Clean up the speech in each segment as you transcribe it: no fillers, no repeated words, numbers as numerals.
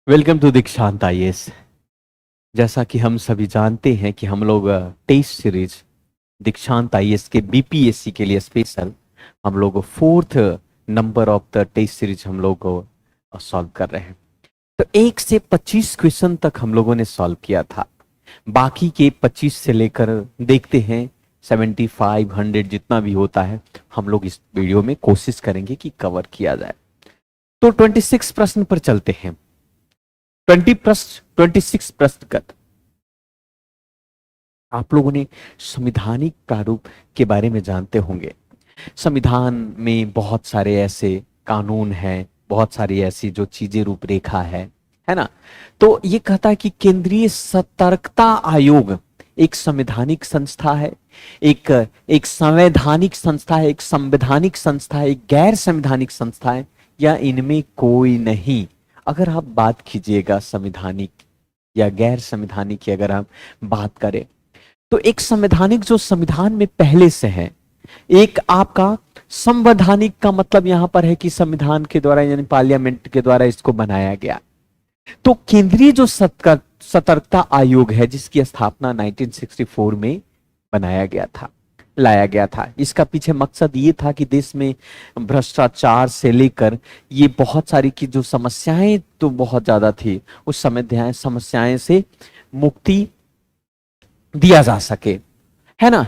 Welcome to दीक्षांत IAS. जैसा कि हम सभी जानते हैं कि हम लोग टेस्ट सीरीज दीक्षांत आईएएस के बीपीएससी के लिए स्पेशल हम लोग fourth number of the test series हम लोग सॉल्व कर रहे हैं। तो 1 से 25 क्वेश्चन तक हम लोगों ने सॉल्व किया था। बाकी के 25 से लेकर देखते हैं 75 100 जितना भी होता है हम लोग इस वीडियो में कोशिश करेंगे कि कवर किया जाए। तो 26 प्रश्न पर चलते हैं। 26 प्रश्न कर आप लोगों ने संवैधानिक प्रारूप के बारे में जानते होंगे। संविधान में बहुत सारे ऐसे कानून हैं, बहुत सारी ऐसी जो चीजें रूपरेखा है ना। तो ये कहता है कि केंद्रीय सतर्कता आयोग एक संवैधानिक संस्था है, एक संवैधानिक संस्था है, एक संवैधानिक संस्था है, एक गैर संवैधानिक संस्था है, या इनमें कोई नहीं। अगर आप बात कीजिएगा संवैधानिक या गैर संवैधानिक की अगर आप बात करें तो एक संवैधानिक जो संविधान में पहले से है, एक आपका संवैधानिक का मतलब यहां पर है कि संविधान के द्वारा यानी पार्लियामेंट के द्वारा इसको बनाया गया। तो केंद्रीय जो सतर्कता आयोग है जिसकी स्थापना 1964 में लाया गया था। इसका पीछे मकसद ये था कि देश में भ्रष्टाचार से लेकर ये बहुत सारी की जो समस्याएं तो बहुत ज्यादा थी, उस समस्याएं से मुक्ति दिया जा सके, है ना।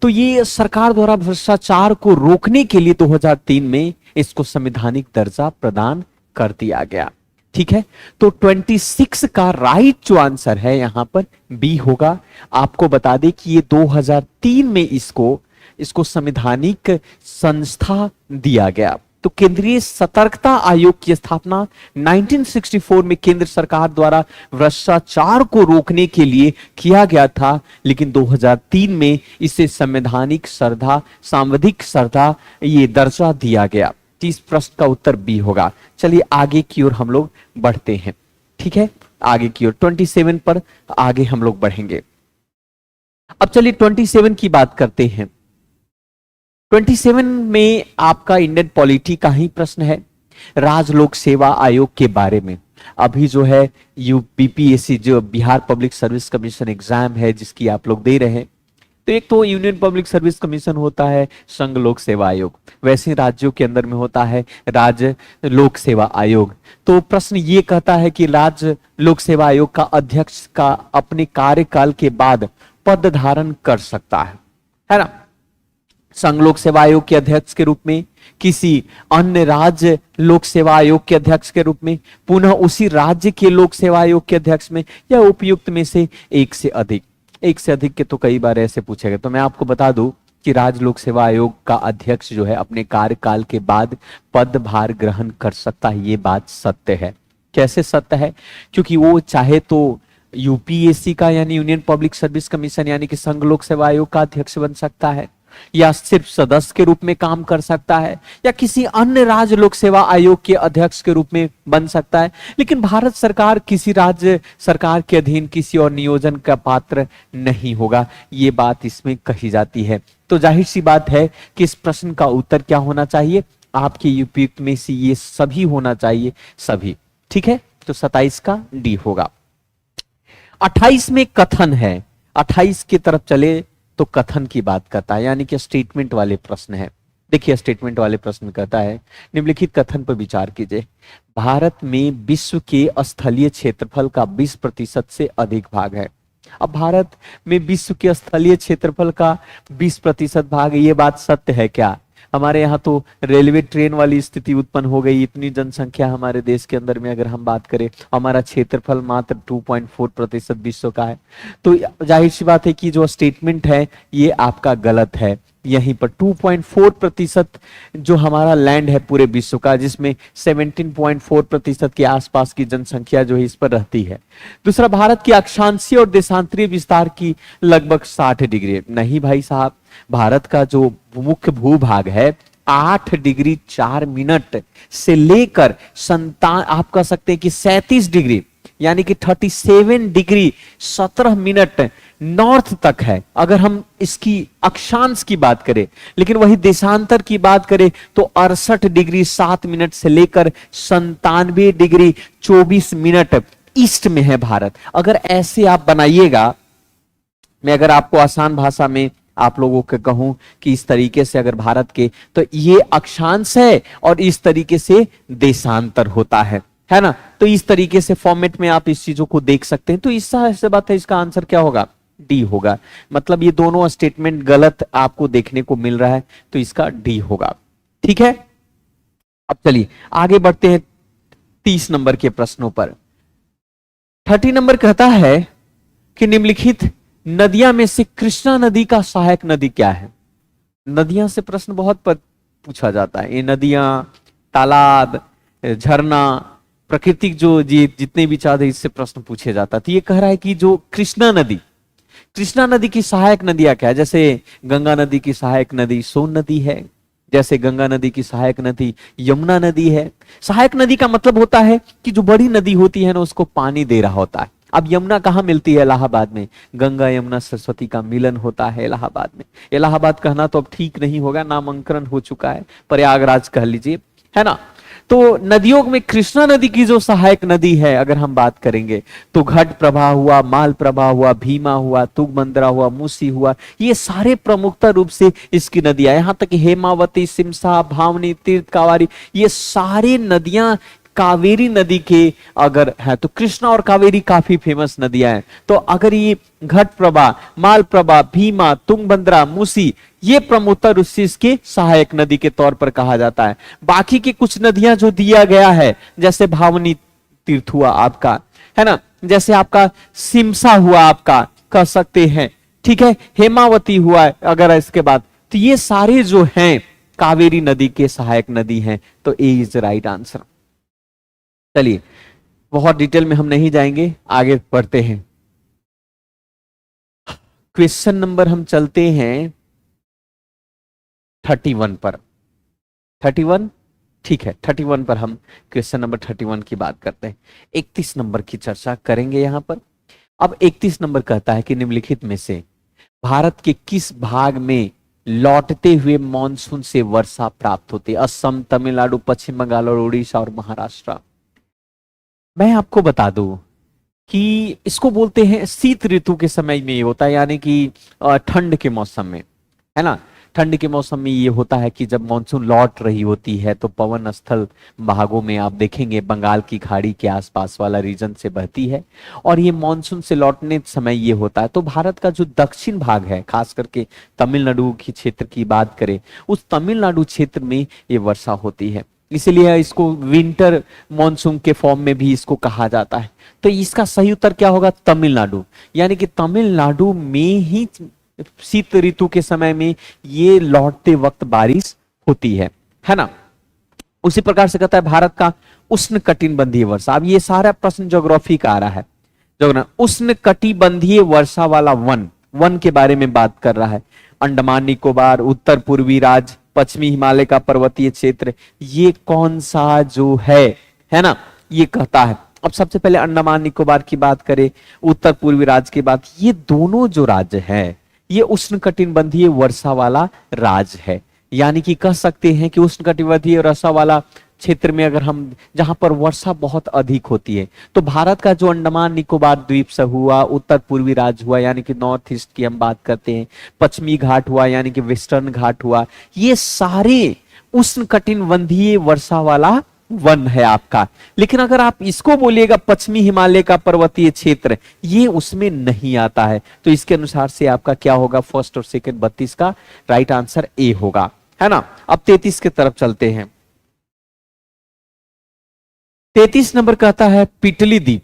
तो ये सरकार द्वारा भ्रष्टाचार को रोकने के लिए 2003 में इसको संवैधानिक दर्जा प्रदान कर दिया गया। ठीक है, तो 26 का राइट जो आंसर है यहां पर बी होगा। आपको बता दें कि ये 2003 में इसको संवैधानिक संस्था दिया गया। तो केंद्रीय सतर्कता आयोग की स्थापना 1964 में केंद्र सरकार द्वारा भ्रष्टाचार को रोकने के लिए किया गया था, लेकिन 2003 में इसे सांविधिक श्रद्धा ये दर्जा दिया गया। 30 प्रश्न का उत्तर बी होगा। चलिए आगे की ओर हम लोग बढ़ते हैं। ठीक है, आगे की ओर 27 पर आगे हम लोग बढ़ेंगे। अब चलिए 27 की बात करते हैं। 27 में आपका इंडियन पॉलिटी का ही प्रश्न है, राज्य लोक सेवा आयोग के बारे में। अभी जो है यूपीपीएससी जो Bihar public service commission exam है जिसकी आप लोग दे रहे हैं, तो एक तो यूनियन पब्लिक सर्विस कमीशन होता है, संघ लोक सेवा आयोग, वैसे राज्यों के अंदर में होता है राज्य लोक सेवा आयोग। तो प्रश्न ये कहता है कि राज्य लोक सेवा आयोग का अध्यक्ष का अपने कार्यकाल के बाद पद धारण कर सकता है ना। संघ लोक सेवा आयोग के अध्यक्ष के रूप में, किसी अन्य राज्य लोक सेवा आयोग के अध्यक्ष के रूप में, पुनः उसी राज्य के लोक सेवा आयोग के अध्यक्ष में, या उपयुक्त में से एक से अधिक के तो कई बार ऐसे पूछेगा। तो मैं आपको बता दूं कि राज्य लोक सेवा आयोग का अध्यक्ष जो है अपने कार्यकाल के बाद पदभार ग्रहण कर सकता है। ये बात सत्य है। कैसे सत्य है? क्योंकि वो चाहे तो यूपीएससी का यानी यूनियन पब्लिक सर्विस कमीशन यानी कि संघ लोक सेवा आयोग का अध्यक्ष बन सकता है, या सिर्फ सदस्य के रूप में काम कर सकता है, या किसी अन्य राज्य लोक सेवा आयोग के अध्यक्ष के रूप में बन सकता है। लेकिन भारत सरकार किसी राज्य सरकार के अधीन किसी और नियोजन का पात्र नहीं होगा, ये बात इसमें कही जाती है। तो जाहिर सी बात है कि इस प्रश्न का उत्तर क्या होना चाहिए? आपके उपयुक्त में से ये सभी होना चाहिए, सभी। ठीक है, तो 27 का डी होगा। 28 में कथन है। 28 की तरफ चले तो कथन की बात करता है, यानी कि स्टेटमेंट वाले प्रश्न है। देखिए स्टेटमेंट वाले प्रश्न कहता है, निम्नलिखित कथन पर विचार कीजिए। भारत में विश्व के स्थलीय क्षेत्रफल का 20% से अधिक भाग है। अब भारत में विश्व के स्थलीय क्षेत्रफल का 20% भाग है, ये बात सत्य है क्या? हमारे यहाँ तो रेलवे ट्रेन वाली स्थिति उत्पन्न हो गई। इतनी जनसंख्या हमारे देश के अंदर में अगर हम बात करें, हमारा क्षेत्रफल मात्र 2.4% विश्व का है। तो जाहिर सी बात है कि जो स्टेटमेंट है ये आपका गलत है। यहीं पर 2.4% जो हमारा लैंड है पूरे विश्व का, जिसमें 17.4% के आसपास की जनसंख्या जो है इस पर रहती है। दूसरा, भारत की अक्षांशीय और देशांतरीय विस्तार की लगभग 60 डिग्री। नहीं भाई साहब, भारत का जो मुख्य भूभाग है 8 डिग्री 4 मिनट से लेकर आप कह सकते हैं कि 37 डिग्री यानी कि 37 डिग्री 17 मिनट नॉर्थ तक है अगर हम इसकी अक्षांश की बात करें, लेकिन वही देशांतर की बात करें तो 68 डिग्री 7 मिनट से लेकर 97 डिग्री 24 मिनट ईस्ट में है भारत। अगर ऐसे आप बनाइएगा, मैं अगर आपको आसान भाषा में आप लोगों को कहूं कि इस तरीके से अगर भारत के, तो ये अक्षांश है और इस तरीके से देशांतर होता है ना। तो इस तरीके से फॉर्मेट में आप इस चीजों को देख सकते हैं। तो इस से बात है, इसका आंसर क्या होगा? डी होगा। मतलब ये दोनों स्टेटमेंट गलत आपको देखने को मिल रहा है, तो इसका डी होगा। ठीक है, अब चलिए आगे बढ़ते हैं 30 नंबर के प्रश्नों पर। 30 नंबर कहता है कि निम्नलिखित नदियां में से कृष्णा नदी का सहायक नदी क्या है? नदियां से प्रश्न बहुत पूछा जाता है। ये नदियां, तालाब, झरना, प्राकृतिक जो जितने भी चाहते इससे प्रश्न पूछे जाता है। तो ये कह रहा है कि जो कृष्णा नदी की सहायक नदियां क्या है? जैसे गंगा नदी की सहायक नदी सोन नदी है, जैसे गंगा नदी की सहायक नदी यमुना नदी है। सहायक नदी का मतलब होता है कि जो बड़ी नदी होती है ना उसको पानी दे रहा होता है। अब यमुना कहाँ मिलती है? इलाहाबाद में। गंगा यमुना सरस्वती का मिलन होता है इलाहाबाद में। इलाहाबाद कहना तो अब ठीक नहीं होगा, नामांकन हो चुका है, प्रयागराज कह लीजिए, है ना। तो नदियों में कृष्णा नदी की जो सहायक नदी है अगर हम बात करेंगे तो घट प्रभा हुआ, माल प्रभा हुआ, भीमा हुआ, तुंगभद्रा हुआ, मूसी हुआ, ये सारे प्रमुखता रूप से इसकी नदियां, यहां तक हेमावती, सिमसा, भावनी, तीर्थ, कावारी, ये सारे नदियां कावेरी नदी के अगर है तो कृष्णा और कावेरी काफी फेमस नदियां हैं। तो अगर ये घट प्रभा, माल प्रभा, भीमा, तुंगभद्रा, मूसी, ये प्रमुखता रूप से इसके सहायक नदी के तौर पर कहा जाता है। बाकी की कुछ नदियां जो दिया गया है, जैसे भावनी तीर्थ हुआ आपका, है ना, जैसे आपका सिमसा हुआ आपका, कह सकते हैं, ठीक है, हेमावती हुआ अगर इसके बाद, तो ये सारे जो हैं कावेरी नदी के सहायक नदी हैं। तो ए इज राइट आंसर। चलिए बहुत डिटेल में हम नहीं जाएंगे, आगे बढ़ते हैं। क्वेश्चन नंबर हम चलते हैं 31 पर। 31 ठीक है, 31 पर हम क्वेश्चन नंबर 31 की बात करते हैं। 31 नंबर की चर्चा करेंगे यहां पर। अब 31 नंबर कहता है कि निम्नलिखित में से भारत के किस भाग में लौटते हुए मॉनसून से वर्षा प्राप्त होती है? असम, तमिलनाडु, पश्चिम बंगाल और उड़ीसा और महाराष्ट्र। मैं आपको बता दूं कि इसको बोलते हैं शीत ऋतु के समय में ये होता है, यानी कि ठंड के मौसम में, है ना। ठंड के मौसम में ये होता है कि जब मानसून लौट रही होती है तो पवन स्थल भागों में आप देखेंगे बंगाल की खाड़ी के आसपास वाला रीजन से बहती है, और ये मानसून से लौटने समय ये होता है। तो भारत का जो दक्षिण भाग है, खास करके तमिलनाडु की क्षेत्र की बात करें, उस तमिलनाडु क्षेत्र में ये वर्षा होती है, इसीलिए इसको विंटर मॉनसून के फॉर्म में भी इसको कहा जाता है। तो इसका सही उत्तर क्या होगा? तमिलनाडु। यानी कि तमिलनाडु में ही शीत ऋतु के समय में ये लौटते वक्त बारिश होती है ना। उसी प्रकार से कहता है भारत का उष्ण कटिबंधीय वर्षा। अब ये सारा प्रश्न ज्योग्राफी का आ रहा है। जो उष्ण कटिबंधीय वर्षा वाला वन के बारे में बात कर रहा है। अंडमान निकोबार, उत्तर पूर्वी राज्य, पश्चिमी हिमालय का पर्वतीय क्षेत्र, ये कौन सा जो है ना, ये कहता है। अब सबसे पहले अंडमान निकोबार की बात करें, उत्तर पूर्वी राज्य की बात, ये दोनों जो राज्य है ये उष्णकटिबंधीय वर्षा वाला राज्य है। यानी कि कह सकते हैं कि उष्णकटिबंधीय वर्षा वाला क्षेत्र में अगर हम, जहां पर वर्षा बहुत अधिक होती है, तो भारत का जो अंडमान निकोबार द्वीप समूह हुआ, उत्तर पूर्वी राज्य हुआ यानी कि नॉर्थ ईस्ट की हम बात करते हैं, पश्चिमी घाट हुआ यानी कि वेस्टर्न घाट हुआ, ये सारे उष्णकटिबंधीय वर्षा वाला वन है आपका। लेकिन अगर आप इसको बोलिएगा पश्चिमी हिमालय का पर्वतीय क्षेत्र, ये उसमें नहीं आता है। तो इसके अनुसार से आपका क्या होगा? फर्स्ट और सेकंड 32 का राइट आंसर ए होगा, है ना। अब 33 की तरफ चलते हैं। 33 नंबर कहता है पिटली द्वीप।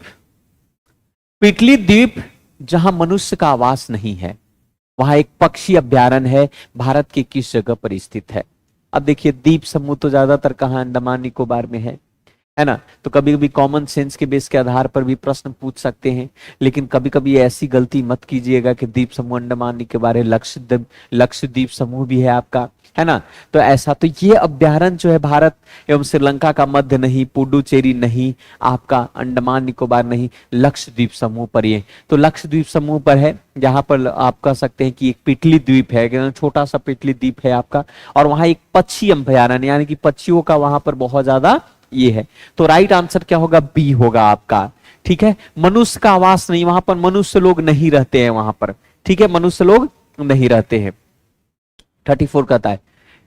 पिटली द्वीप जहां मनुष्य का आवास नहीं है, वहां एक पक्षी अभ्यारण्य है, भारत के किस जगह पर स्थित है? अब देखिए द्वीप समूह तो ज्यादातर कहां? अंडमान निकोबार में है ना। तो कभी कभी कॉमन सेंस के बेस के आधार पर भी प्रश्न पूछ सकते हैं, लेकिन कभी कभी ऐसी गलती मत कीजिएगा कि द्वीप समूह अंडमान निकोबार है। लक्षद्वीप समूह भी है आपका, है ना। तो ऐसा, तो ये अभ्यारण्य जो है भारत एवं श्रीलंका का मध्य नहीं, पुडुचेरी नहीं, आपका अंडमान निकोबार नहीं, लक्षद्वीप समूह पर ये, तो लक्षद्वीप समूह पर है, जहां पर आप कह सकते हैं कि एक पिटली द्वीप है, छोटा सा पिटली द्वीप है आपका, और वहां एक पक्षी अभ्यारण्य यानी कि पक्षियों का वहां पर बहुत ज्यादा ये है। तो राइट आंसर क्या होगा, बी होगा आपका। ठीक है, मनुष्य का आवास नहीं, वहां पर मनुष्य लोग नहीं रहते हैं वहां पर। ठीक है, मनुष्य लोग नहीं रहते हैं। 34 कहता है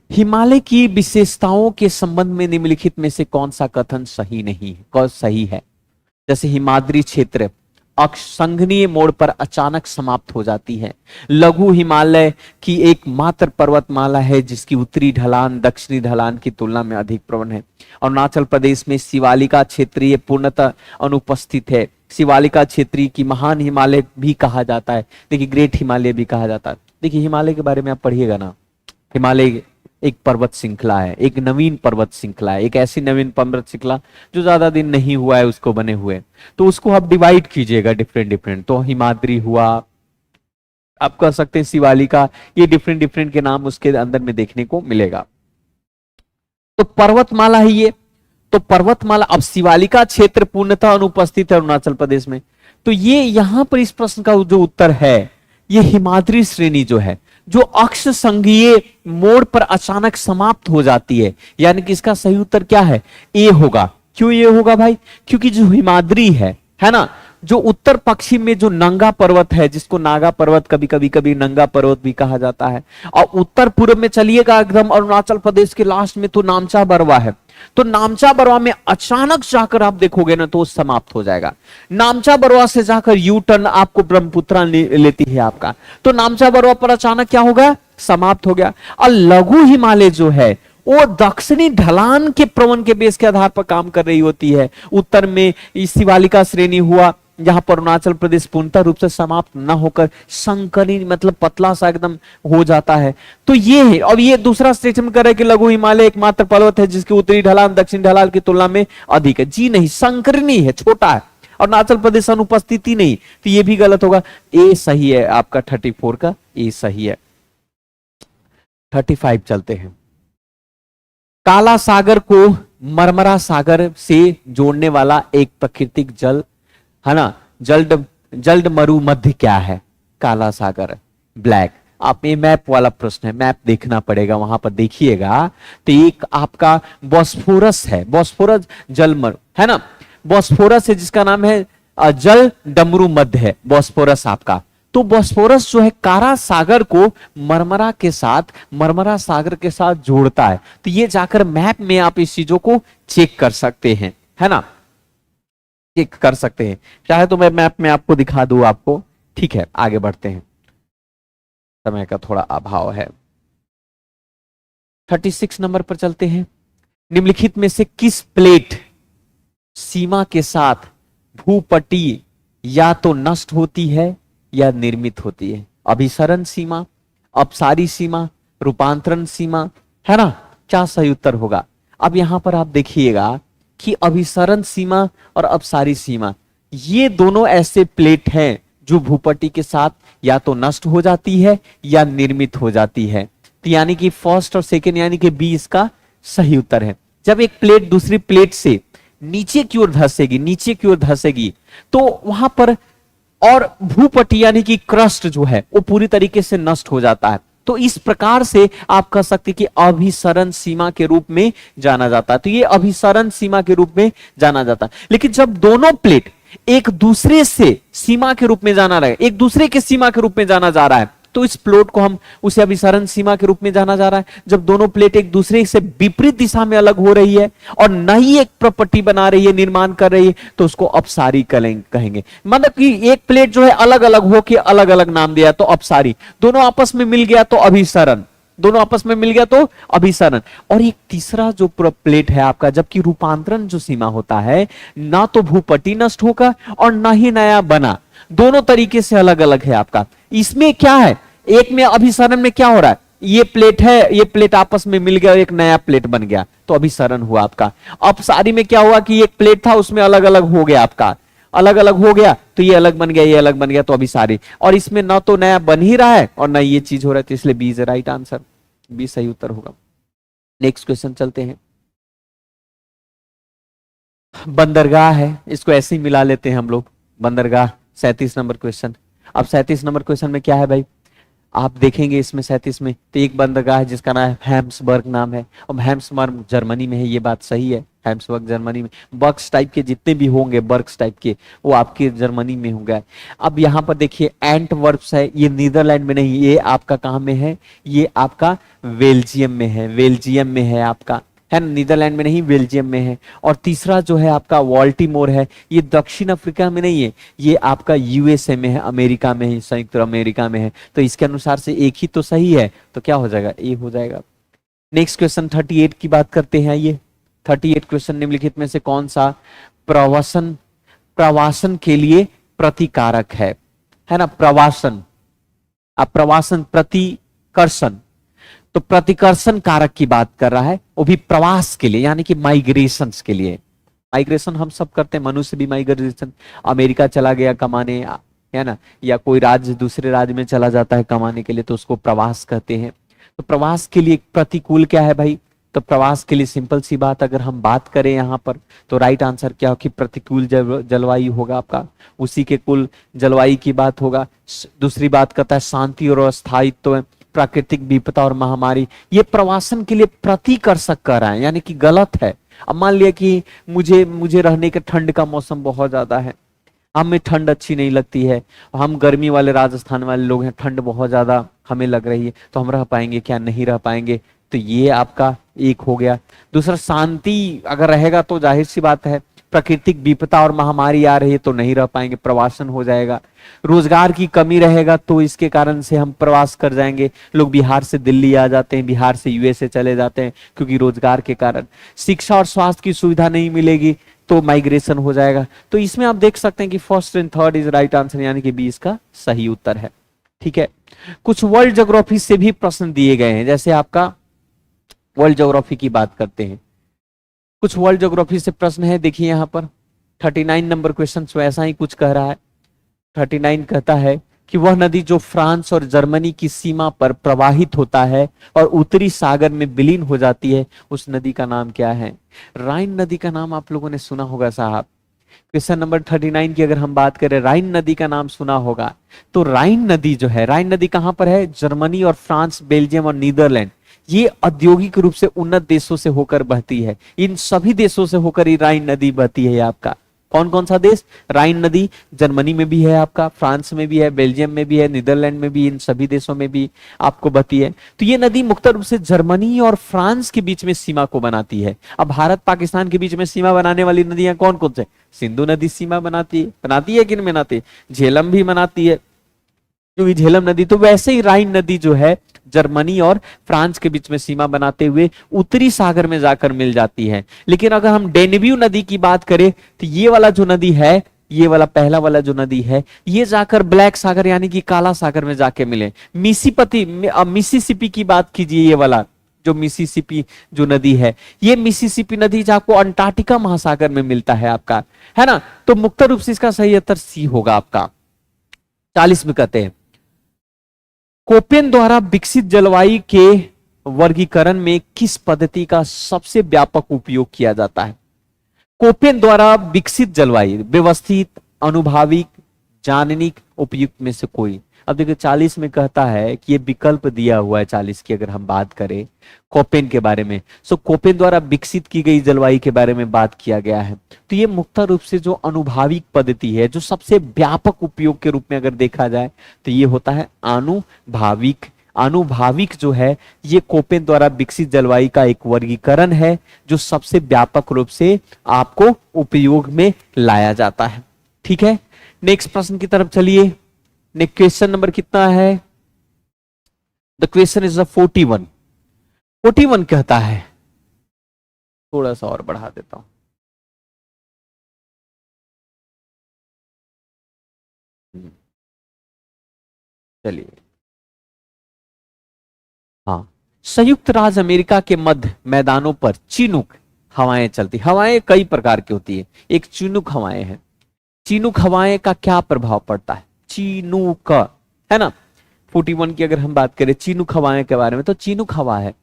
हिमालय की विशेषताओं के संबंध में निम्नलिखित में से कौन सा कथन सही नहीं है, कौन सही है। जैसे हिमाद्री क्षेत्र अक्षसंघनीय मोड़ पर अचानक समाप्त हो जाती है। लघु हिमालय की एकमात्र पर्वतमाला है जिसकी उत्तरी ढलान दक्षिणी ढलान की तुलना में अधिक प्रबल है। अरुणाचल प्रदेश में शिवालिका क्षेत्रीय पूर्णतः अनुपस्थित है। शिवालिका क्षेत्रीय की महान हिमालय भी कहा जाता है। देखिए ग्रेट हिमालय भी कहा जाता है। देखिए हिमालय के बारे में आप पढ़िएगा ना, हिमालय एक पर्वत श्रृंखला है, एक नवीन पर्वत श्रृंखला है, एक ऐसी नवीन पर्वत श्रृंखला जो ज्यादा दिन नहीं हुआ है उसको बने हुए, तो उसको आप डिवाइड कीजिएगा डिफरेंट डिफरेंट। तो हिमाद्री हुआ, आप कह सकते हैं शिवालिका, ये डिफरेंट डिफरेंट के नाम उसके अंदर में देखने को मिलेगा। तो पर्वतमाला है ये, तो पर्वतमाला, अब शिवालिका क्षेत्र पूर्णतः अनुपस्थित है अरुणाचल प्रदेश में, तो ये यहां पर इस प्रश्न का जो उत्तर है ये हिमाद्री श्रेणी जो है, जो अक्ष संघीय मोड़ पर अचानक समाप्त हो जाती है, यानी कि इसका सही उत्तर क्या है, ए होगा। क्यों ये होगा भाई, क्योंकि जो हिमाद्री है ना, जो उत्तर पश्चिम में जो नंगा पर्वत है, जिसको नागा पर्वत कभी नंगा पर्वत भी कहा जाता है, और उत्तर पूर्व में चलिएगा एकदम अरुणाचल प्रदेश के लास्ट में तो नामचा बरवा है। तो नामचा बरवा में अचानक जाकर आप देखोगे ना तो समाप्त हो जाएगा। नामचा बरवा से जाकर यू टर्न आपको ब्रह्मपुत्रा लेती है आपका, तो नामचा बरवा पर अचानक क्या होगा, समाप्त हो गया। और लघु हिमालय जो है वो दक्षिणी ढलान के प्रवण के बेस के आधार पर काम कर रही होती है। उत्तर में शिवालिका श्रेणी हुआ जहां पर अरुणाचल प्रदेश पूर्णतः रूप से समाप्त न होकर संकरी मतलब पतला सा एकदम हो जाता है। तो ये है, और ये दूसरा स्टेटमेंट कर रहा है कि लघु हिमालय एकमात्र पर्वत है जिसकी उत्तरी ढलान दक्षिण ढलान की तुलना में अधिक है। जी नहीं, संकरणी है, छोटा है, अरुणाचल प्रदेश अनुपस्थिति नहीं, तो ये भी गलत होगा। ए सही है आपका, 34 का ए सही है। 35 चलते हैं। काला सागर को मरमरा सागर से जोड़ने वाला एक प्राकृतिक जल है ना, जल्द मरु मध्य क्या है, काला सागर ब्लैक। आप ये मैप वाला प्रश्न है, मैप देखना पड़ेगा, वहां पर देखिएगा। तो एक आपका बॉस्फोरस है, बॉस्फोरस जलमरु है ना, बॉस्फोरस है जिसका नाम है जल डमरू मध्य है बॉस्फोरस आपका। तो बॉस्फोरस जो है काला सागर को मरमरा सागर के साथ जोड़ता है। तो ये जाकर मैप में आप इस चीजों को चेक कर सकते हैं, है ना, चेक कर सकते हैं। चाहे तो मैं मैप में आपको दिखा दूं आपको। ठीक है, आगे बढ़ते हैं, समय का थोड़ा अभाव है। 36 नंबर पर चलते हैं। निम्नलिखित में से किस प्लेट सीमा के साथ भूपट्टी या तो नष्ट होती है या निर्मित होती है? अभिसरण सीमा, अपसारी सीमा, रूपांतरण सीमा, है ना, क्या सही उत्तर होगा? अब यहां पर आप देखिएगा कि अभिसरण सीमा और अपसारी सीमा ये दोनों ऐसे प्लेट हैं जो भूपट्टी के साथ या तो नष्ट हो जाती है या निर्मित हो जाती है। तो यानी कि फर्स्ट और सेकेंड यानी कि बी इसका सही उत्तर है। जब एक प्लेट दूसरी प्लेट से नीचे की ओर धंसेगी तो वहां पर और भूपट्टी यानी कि क्रस्ट जो है वो पूरी तरीके से नष्ट हो जाता है। तो इस प्रकार से आप कह सकते कि अभिसरण सीमा के रूप में जाना जाता है। तो ये अभिसरण सीमा के रूप में जाना जाता है। लेकिन जब दोनों प्लेट एक दूसरे से सीमा के रूप में जाना रहा है, एक दूसरे के सीमा के रूप में जाना जा रहा है, तो इस प्लॉट को हम उसे अभिसरण सीमा के रूप में जाना जा रहा है। जब दोनों प्लेट एक दूसरे से विपरीत दिशा में अलग हो रही है और नई एक प्रॉपर्टी बना रही है, निर्माण कर रही है, तो उसको अपसारी कहेंगे। मतलब कि एक प्लेट जो है अलग अलग होकर अलग अलग नाम दिया तो अपसारी, दोनों आपस में मिल गया तो अभिसरण, दोनों आपस में मिल गया तो अभिसरण। और एक तीसरा जो प्लेट है आपका, जबकि रूपांतरण जो सीमा होता है, ना तो भूपट्टी नष्ट होगा और ना ही नया बना, दोनों तरीके से अलग अलग है आपका। इसमें क्या है, एक में अभिसरण में क्या हो रहा है, ये प्लेट है, ये प्लेट आपस में मिल गया, एक नया प्लेट बन गया तो अभिसरण हुआ आपका। अपसारी में क्या हुआ कि एक प्लेट था उसमें अलग अलग हो गया आपका, अलग अलग हो गया तो ये अलग बन गया, ये अलग बन गया तो अभिसारी। और इसमें ना तो नया बन ही रहा है और ना ये चीज हो रहा है, तो इसलिए B is right answer. B सही उत्तर होगा। नेक्स्ट क्वेश्चन चलते हैं। बंदरगाह है, इसको ऐसे ही मिला लेते हैं हम लोग। बंदरगाह 37 नंबर क्वेश्चन। अब 37 नंबर क्वेश्चन में क्या है भाई, आप देखेंगे इसमें 37 में तो एक बंदरगाह है जिसका नाम है हैम्सबर्ग नाम है, और हैम्सबर्ग जर्मनी में है, ये बात सही है। हैम्सबर्ग जर्मनी में, बर्ग्स टाइप के जितने भी होंगे बर्ग्स टाइप के वो आपके जर्मनी में होंगे। अब यहाँ पर देखिए एंटवर्प्स है, ये नीदरलैंड में नहीं, ये आपका कहाँ में है, ये आपका बेल्जियम में है, बेल्जियम में है आपका, है ना, नीदरलैंड में नहीं बेल्जियम में है। और तीसरा जो है आपका वॉल्टीमोर है, ये दक्षिण अफ्रीका में नहीं है, ये आपका यूएसए में है, अमेरिका में है, संयुक्त अमेरिका में है। तो इसके अनुसार से एक ही तो सही है, तो क्या हो जाएगा, ए हो जाएगा। नेक्स्ट क्वेश्चन 38 की बात करते हैं। ये 38 क्वेश्चन, निम्नलिखित में से कौन सा प्रवासन प्रवासन के लिए प्रतिकारक है ना, प्रवासन, अब प्रवासन प्रतिकर्षण, तो प्रतिकर्षण कारक की बात कर रहा है, वो भी प्रवास के लिए, यानी कि माइग्रेशन के लिए। माइग्रेशन हम सब करते हैं, मनुष्य भी माइग्रेशन, अमेरिका चला गया कमाने, है ना, या कोई राज्य दूसरे राज्य में चला जाता है कमाने के लिए, तो उसको प्रवास कहते हैं। तो प्रवास के लिए प्रतिकूल क्या है भाई, तो प्रवास के लिए सिंपल सी बात अगर हम बात करें यहां पर, तो राइट आंसर क्या हो कि प्रतिकूल जलवायु होगा आपका, उसी के कुल जलवायु की बात होगा। दूसरी बात करता है शांति और अस्थायित्व, प्राकृतिक विपदा और महामारी, ये प्रवासन के लिए प्रतिकर्षक कर रहा है, यानी कि गलत है। अब मान लिया कि मुझे रहने के ठंड का मौसम बहुत ज्यादा है, हमें ठंड अच्छी नहीं लगती है, हम गर्मी वाले राजस्थान वाले लोग हैं, ठंड बहुत ज्यादा हमें लग रही है, तो हम रह पाएंगे क्या, नहीं रह पाएंगे, तो ये आपका एक हो गया। दूसरा शांति अगर रहेगा तो जाहिर सी बात है, प्राकृतिक विपदा और महामारी आ रही है तो नहीं रह पाएंगे, प्रवासन हो जाएगा। रोजगार की कमी रहेगा तो इसके कारण से हम प्रवास कर जाएंगे, लोग बिहार से दिल्ली आ जाते हैं, बिहार से यूएसए चले जाते हैं क्योंकि रोजगार के कारण। शिक्षा और स्वास्थ्य की सुविधा नहीं मिलेगी तो माइग्रेशन हो जाएगा। तो इसमें आप देख सकते हैं कि first and third is right answer, यानी कि बी इसका सही उत्तर है। ठीक है, कुछ वर्ल्ड ज्योग्राफी से भी प्रश्न दिए गए हैं, जैसे आपका वर्ल्ड ज्योग्राफी की बात करते हैं, कुछ वर्ल्ड ज्योग्राफी से प्रश्न है। देखिए यहाँ पर 39 नंबर क्वेश्चन ऐसा ही कुछ कह रहा है। 39 कहता है कि वह नदी जो फ्रांस और जर्मनी की सीमा पर प्रवाहित होता है और उत्तरी सागर में विलीन हो जाती है, उस नदी का नाम क्या है। राइन नदी का नाम आप लोगों ने सुना होगा साहब। क्वेश्चन नंबर 39 की अगर हम बात करें, राइन नदी का नाम सुना होगा, तो राइन नदी जो है, राइन नदी कहां पर है, जर्मनी और फ्रांस, बेल्जियम और नीदरलैंड, ये औद्योगिक रूप से उन्नत देशों से होकर बहती है। इन सभी देशों से होकर ये राइन नदी बहती है। आपका कौन कौन सा देश, राइन नदी जर्मनी में भी है, आपका फ्रांस में भी है, बेल्जियम में भी है, नीदरलैंड में भी, इन सभी देशों में भी आपको बहती है। तो ये नदी मुख्य रूप से जर्मनी और फ्रांस के बीच में सीमा को बनाती है। अब भारत पाकिस्तान के बीच में सीमा बनाने वाली नदियां कौन कौन से, सिंधु नदी सीमा बनाती है कि नहीं बनाती, झेलम भी बनाती है क्योंकि झेलम नदी। तो वैसे ही राइन नदी जो है जर्मनी और फ्रांस के बीच में सीमा बनाते हुए उत्तरी सागर में जाकर मिल जाती है। लेकिन अगर हम डेन्यूब नदी की बात करें तो ये वाला जो नदी है, ये वाला पहला वाला जो नदी है, ये जाकर ब्लैक सागर यानी कि काला सागर में जाके मिले। मिसिसिपी की बात कीजिए, ये वाला जो मिसिसिपी जो नदी है, ये मिसिसिपी नदी जाको अंटार्कटिका महासागर में मिलता है आपका, है ना। तो मुख्य रूप से इसका सही उत्तर सी होगा आपका। 40 में कहते हैं कोपेन द्वारा विकसित जलवायु के वर्गीकरण में किस पद्धति का सबसे व्यापक उपयोग किया जाता है। कोपेन द्वारा विकसित जलवायु, व्यवस्थित, अनुभाविक, जाननिक, उपयुक्त में से कोई। अब देखिए 40 में कहता है कि ये विकल्प दिया हुआ है 40 की अगर हम बात करें कोपेन के बारे में, सो कोपेन द्वारा विकसित की गई जलवायु के बारे में बात किया गया है। तो ये मुख्य रूप से जो अनुभाविक पद्धति है, जो सबसे व्यापक उपयोग के रूप में अगर देखा जाए तो ये होता है अनुभाविक। अनुभाविक जो है ये कोपेन द्वारा विकसित जलवायु का एक वर्गीकरण है जो सबसे व्यापक रूप से आपको उपयोग में लाया जाता है। ठीक है, नेक्स्ट प्रश्न की तरफ चलिए। नेक्स्ट क्वेश्चन नंबर कितना है, द क्वेश्चन इज 41। 41 कहता है, थोड़ा सा और बढ़ा देता हूं, चलिए। हाँ, संयुक्त राज्य अमेरिका के मध्य मैदानों पर चिनूक हवाएं चलती। हवाएं कई प्रकार की होती है, एक चिनूक हवाएं हैं। चिनूक हवाएं का क्या प्रभाव पड़ता है, चिनूक, है ना। 41 की अगर हम बात करें चिनुक हवाएं के बारे में, तो चिनुक हवा है।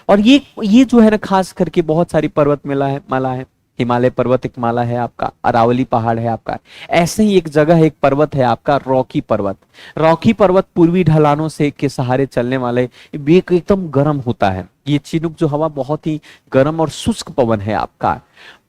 और ये जो है ना खास करके बहुत सारी पर्वत माला है। हिमालय पर्वत एक माला है आपका, अरावली पहाड़ है आपका। ऐसे ही एक जगह एक पर्वत है आपका रॉकी पर्वत। रॉकी पर्वत पूर्वी ढलानों से के सहारे चलने वाले एकदम गर्म होता है। ये चिनुक जो हवा बहुत ही गर्म और शुष्क पवन है आपका।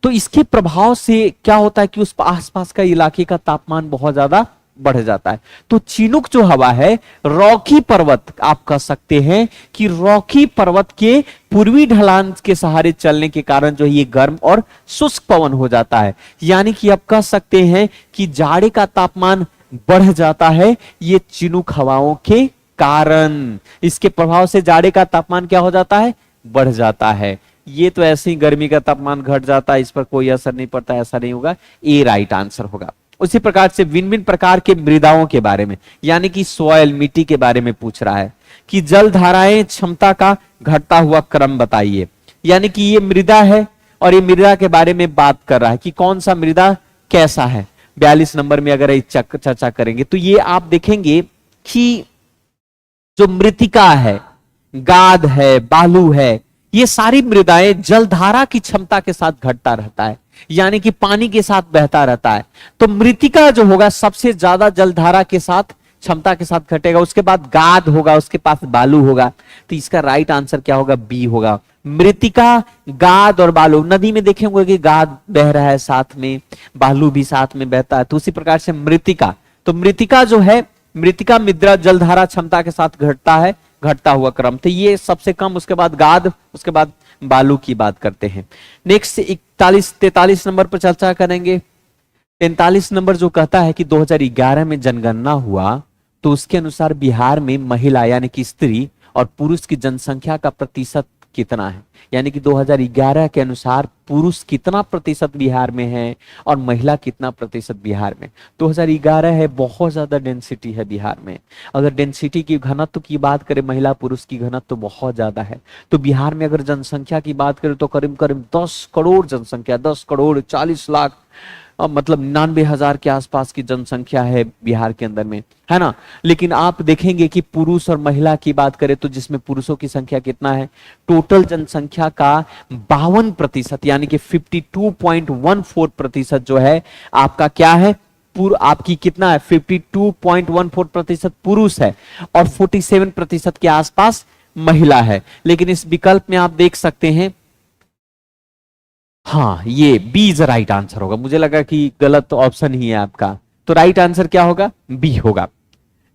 तो इसके प्रभाव से क्या होता है कि उस आसपास का इलाके का तापमान बहुत ज्यादा बढ़ जाता है। तो चिनुक जो हवा है, रॉकी पर्वत, आप कह सकते हैं कि रॉकी पर्वत के पूर्वी ढलान के सहारे चलने के कारण जो ये गर्म और शुष्क पवन हो जाता है। यानी कि आप कह सकते हैं कि जाड़े का तापमान बढ़ जाता है ये चिनुक हवाओं के कारण। इसके प्रभाव से जाड़े का तापमान क्या हो जाता है, बढ़ जाता है। ये तो ऐसे ही गर्मी का तापमान घट जाता है, इस पर कोई असर नहीं पड़ता, ऐसा नहीं होगा। ए राइट आंसर होगा। उसी प्रकार से भिन्न भिन्न प्रकार के मृदाओं के बारे में, यानी कि सॉइल, मिट्टी के बारे में पूछ रहा है कि जल धाराएं क्षमता का घटता हुआ क्रम बताइए। यानी कि ये मृदा है और ये मृदा के बारे में बात कर रहा है कि कौन सा मृदा कैसा है। 42 नंबर में अगर चर्चा करेंगे तो ये आप देखेंगे कि जो मृतिका है, गाद है, बालू है, ये सारी मृदाएं जलधारा की क्षमता के साथ घटता रहता है, यानी कि पानी के साथ बहता रहता है। तो मृतिका जो होगा सबसे ज्यादा जलधारा के साथ, क्षमता के साथ घटेगा। उसके बाद गाद होगा, उसके पास बालू होगा। तो इसका राइट आंसर क्या होगा, बी होगा। मृतिका, गाद और बालू। नदी में देखेंगे कि गाद बह रहा है साथ में, बालू भी साथ में बहता है। तो उसी प्रकार से मृतिका, तो मृतिका जो है, मृतिका मृदा जलधारा क्षमता के साथ घटता है, घटता हुआ क्रम। तो ये सबसे कम, उसके बाद गाद, उसके बाद बालू की बात करते हैं। नेक्स्ट 43 नंबर पर चर्चा करेंगे। 43 नंबर जो कहता है कि 2011 में जनगणना हुआ तो उसके अनुसार बिहार में महिला यानी कि स्त्री और पुरुष की जनसंख्या का प्रतिशत कितना है। यानी कि 2011 के अनुसार पुरुष कितना प्रतिशत बिहार में है और महिला कितना प्रतिशत बिहार में। 2011 है, बहुत ज्यादा डेंसिटी है बिहार में। अगर डेंसिटी की घनत्व की बात करें, महिला पुरुष की घनत्व तो बहुत ज्यादा है। तो बिहार में अगर जनसंख्या की बात करें तो करीब करीब 10 करोड़ जनसंख्या, 10 करोड़ 40 लाख, मतलब 99,000 के आसपास की जनसंख्या है बिहार के अंदर में, है ना। लेकिन आप देखेंगे कि पुरुष और महिला की बात करें तो जिसमें पुरुषों की संख्या कितना है, टोटल जनसंख्या का 52% यानी कि 52.14% जो है आपका क्या है, आपकी कितना है, 52.14% पुरुष है और 47% के आसपास महिला है। लेकिन इस विकल्प में आप देख सकते हैं, हाँ, ये बी इज राइट आंसर होगा। मुझे लगा कि गलत ऑप्शन ही है आपका, तो राइट आंसर क्या होगा, बी होगा।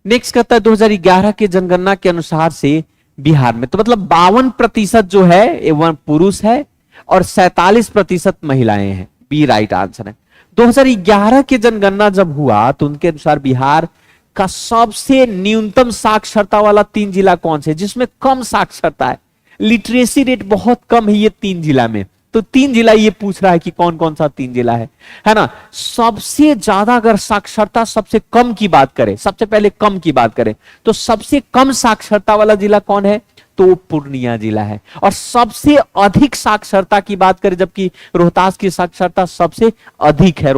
नेक्स्ट कहता है 2011 के जनगणना के अनुसार से बिहार में, तो मतलब 52% जो है वो पुरुष है और 47% महिलाएं हैं। बी राइट आंसर है। 2011 के जनगणना जब हुआ तो उनके अनुसार बिहार का सबसे न्यूनतम साक्षरता वाला 3 जिला कौन से, जिसमें कम साक्षरता है, लिटरेसी रेट बहुत कम है ये 3 जिला में। तो 3 जिला ये पूछ रहा है कि कौन कौन सा 3 जिला है ना। सबसे ज्यादा अगर साक्षरता सबसे कम की बात करें, सबसे पहले कम की बात करें तो सबसे कम साक्षरता वाला जिला कौन है, तो पूर्णिया जिला है। और सबसे अधिक साक्षरता की बात करें, जबकि रोहतास की साक्षरता सबसे अधिक है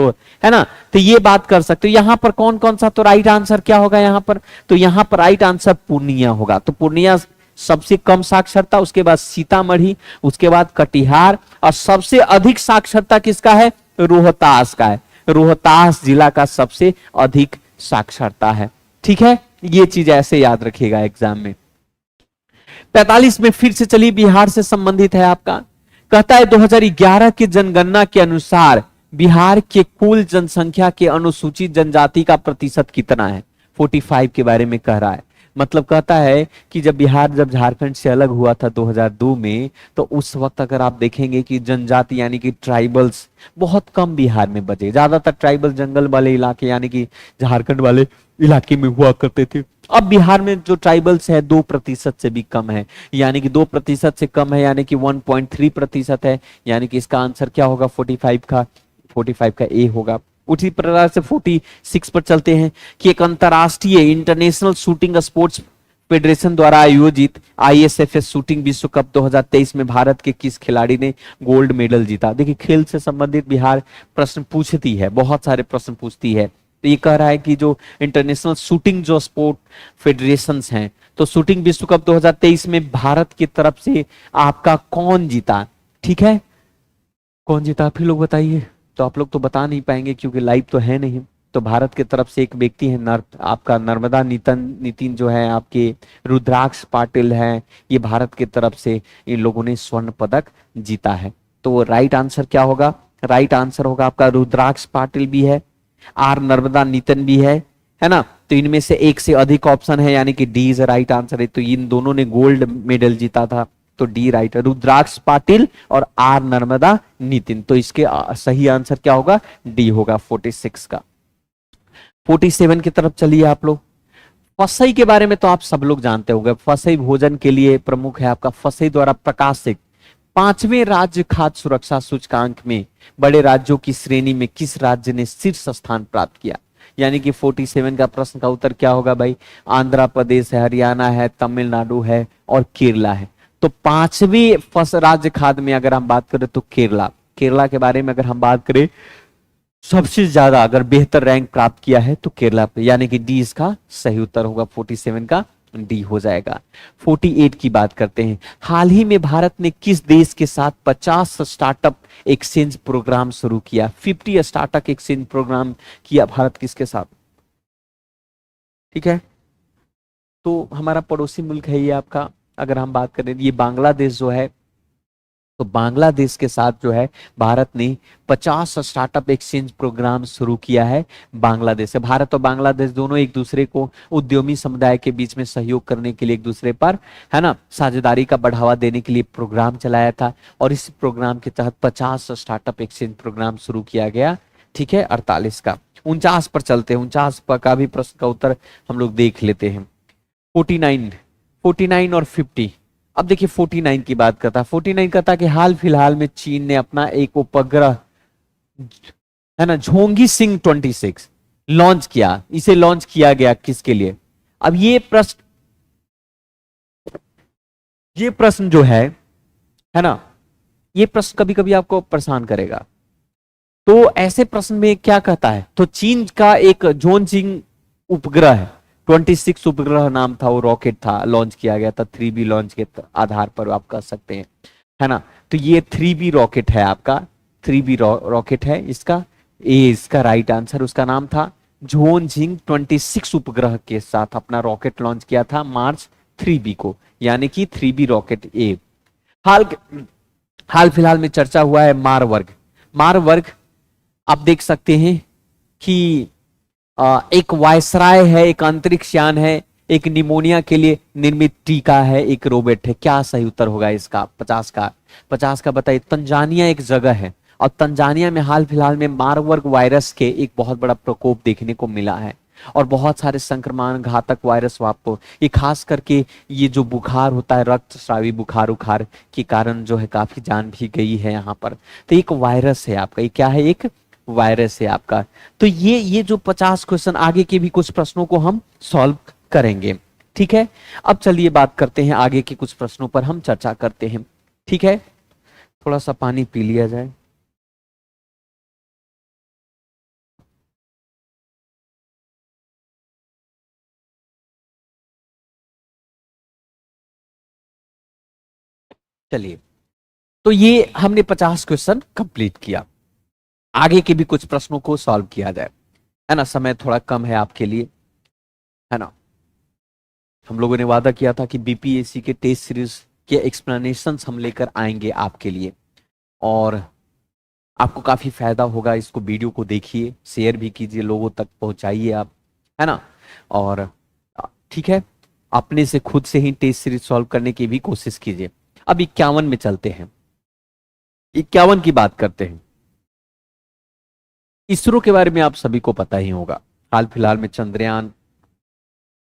ना। तो ये बात कर सकते हो। यहां पर कौन कौन सा, तो राइट आंसर क्या होगा यहां पर, तो यहां पर राइट आंसर पूर्णिया होगा। तो पूर्णिया सबसे कम साक्षरता, उसके बाद सीतामढ़ी, उसके बाद कटिहार, और सबसे अधिक साक्षरता किसका है, रोहतास का है। रोहतास जिला का सबसे अधिक साक्षरता है। ठीक है, ये चीज ऐसे याद रखिएगा एग्जाम में। 45 में फिर से चलिए, बिहार से संबंधित है आपका। कहता है 2011 की जनगणना के अनुसार बिहार के कुल जनसंख्या के अनुसूचित जनजाति का प्रतिशत कितना है। 45 के बारे में कह रहा है। मतलब कहता है कि जब बिहार जब झारखंड से अलग हुआ था 2002 में, तो उस वक्त अगर आप देखेंगे कि जनजाति यानी कि ट्राइबल्स बहुत कम बिहार में बचे। ज्यादातर ट्राइबल जंगल वाले इलाके यानी कि झारखंड वाले इलाके में हुआ करते थे। अब बिहार में जो ट्राइबल्स है 2% से भी कम है, यानी कि 2% से कम है, यानी कि 1.3% है। यानी कि इसका आंसर क्या होगा, 45 का ए होगा। उसी प्रकार से 46 पर चलते हैं कि एक अंतरराष्ट्रीय इंटरनेशनल शूटिंग स्पोर्ट्स फेडरेशन द्वारा आयोजित ISFS शूटिंग विश्व कप 2023 में भारत के किस खिलाड़ी ने गोल्ड मेडल जीता। देखिए, खेल से संबंधित बिहार प्रश्न पूछती है, बहुत सारे प्रश्न पूछती है। तो ये कह रहा है कि जो इंटरनेशनल शूटिंग जो स्पोर्ट फेडरेशंस हैं, तो शूटिंग विश्व कप 2023 में भारत की तरफ से आपका कौन जीता? ठीक है, कौन जीता आप ही लोग बताइए। तो आप लोग तो बता नहीं पाएंगे क्योंकि लाइव तो है नहीं। तो भारत की तरफ से एक व्यक्ति है आपका नर्मदा नितिन जो है, आपके रुद्राक्ष पाटिल है, ये भारत की तरफ से इन लोगों ने स्वर्ण पदक जीता है। तो राइट आंसर क्या होगा? राइट आंसर होगा आपका रुद्राक्ष पाटिल भी है, आर नर्मदा नितिन भी है ना। तो इनमें से एक से अधिक ऑप्शन है, यानी कि डी इज राइट आंसर है। तो इन दोनों ने गोल्ड मेडल जीता था, तो डी राइट है, रुद्राक्ष पाटिल और आर नर्मदा नितिन। तो इसके सही आंसर क्या होगा? डी होगा 46 का। 47 की तरफ चलिए आप लोग। फसई के बारे में तो आप सब लोग जानते होंगे। फसई भोजन के लिए प्रमुख है आपका। फसई द्वारा प्रकाशित 5वें राज्य खाद्य सुरक्षा सूचकांक में बड़े राज्यों की श्रेणी में किस राज्य ने शीर्ष स्थान प्राप्त किया? यानी कि 47 का प्रश्न का उत्तर क्या होगा भाई? आंध्र प्रदेश है, हरियाणा है, तमिलनाडु है और केरला है। तो 5वें राज्य खाद्य में अगर हम बात करें तो केरला। केरला के बारे में अगर हम बात करें, सबसे ज्यादा अगर बेहतर रैंक प्राप्त किया है तो केरला पे, यानी कि डी इसका सही उत्तर होगा। 47 का डी हो जाएगा। 48 की बात करते हैं। हाल ही में भारत ने किस देश के साथ 50 स्टार्टअप एक्सचेंज प्रोग्राम शुरू किया? 50 स्टार्टअप एक्सचेंज प्रोग्राम किया भारत किसके साथ? ठीक है, तो हमारा पड़ोसी मुल्क है ये आपका। अगर हम बात करें ये बांग्लादेश जो है, तो बांग्लादेश के साथ जो है भारत ने 50 स्टार्टअप एक्सचेंज प्रोग्राम शुरू किया है बांग्लादेश से। भारत और बांग्लादेश दोनों एक दूसरे को उद्यमी समुदाय के बीच में सहयोग करने के लिए एक दूसरे पर, है ना, साझेदारी का बढ़ावा देने के लिए प्रोग्राम चलाया था। और इस प्रोग्राम के तहत 50 स्टार्टअप एक्सचेंज प्रोग्राम शुरू किया गया। ठीक है, 48 का। 49 पर चलते हैं। 49 पर का भी प्रश्न का उत्तर हम लोग देख लेते हैं। 49 और 50। अब देखिए 49 की बात करता है। 49 कहता कि हाल फिलहाल में चीन ने अपना एक उपग्रह, है ना, झोंगी सिंह 26 लॉन्च किया। इसे लॉन्च किया गया किसके लिए? अब ये प्रश्न जो है ना, ये प्रश्न कभी कभी आपको परेशान करेगा। तो ऐसे प्रश्न में क्या कहता है? तो चीन का एक झोंगजिंग उपग्रह है, 26 उपग्रह नाम था, वो रॉकेट था, लॉन्च किया गया था 3B लॉन्च के आधार पर आप कह सकते हैं, है ना। तो ये 3B रॉकेट है आपका, 3B रॉकेट है इसका। इसका राइट आंसर, उसका नाम था झोंगजिंग 26 उपग्रह के साथ अपना रॉकेट लॉन्च किया था मार्च 3B को, यानी कि 3B रॉकेट ए। हाल फिलहाल में चर्चा हुआ है मारवर्ग। आप देख सकते हैं कि एक वायसराय है, एक अंतरिक्ष यान है, एक निमोनिया के लिए निर्मित टीका है, एक रोबोट है। क्या सही उत्तर होगा इसका? 50 का बताइए। तंजानिया एक जगह है और तंजानिया में हाल फिलहाल में मारबर्ग वायरस के एक बहुत बड़ा प्रकोप देखने को मिला है और बहुत सारे संक्रमण घातक वायरस आपको, ये खास करके ये जो बुखार होता है, रक्तस्रावी बुखार के कारण जो है काफी जान भी गई है यहाँ पर। तो एक वायरस है आपका, ये क्या है? एक वायरस है आपका। तो ये जो 50 क्वेश्चन, आगे के भी कुछ प्रश्नों को हम सॉल्व करेंगे। ठीक है, अब चलिए बात करते हैं आगे के कुछ प्रश्नों पर हम चर्चा करते हैं। ठीक है, थोड़ा सा पानी पी लिया जाए। चलिए, तो ये हमने 50 क्वेश्चन कंप्लीट किया। आगे के भी कुछ प्रश्नों को सॉल्व किया जाए, है ना। समय थोड़ा कम है आपके लिए, है ना। हम लोगों ने वादा किया था कि बीपीएससी के टेस्ट सीरीज के एक्सप्लेनेशंस हम लेकर आएंगे आपके लिए, और आपको काफी फायदा होगा। इसको वीडियो को देखिए, शेयर भी कीजिए, लोगों तक पहुंचाइए आप, है ना। और ठीक है, अपने से खुद से ही टेस्ट सीरीज सॉल्व करने की भी कोशिश कीजिए। अब 51 में चलते हैं। 51 की बात करते हैं। इसरो के बारे में आप सभी को पता ही होगा। हाल फिलहाल में चंद्रयान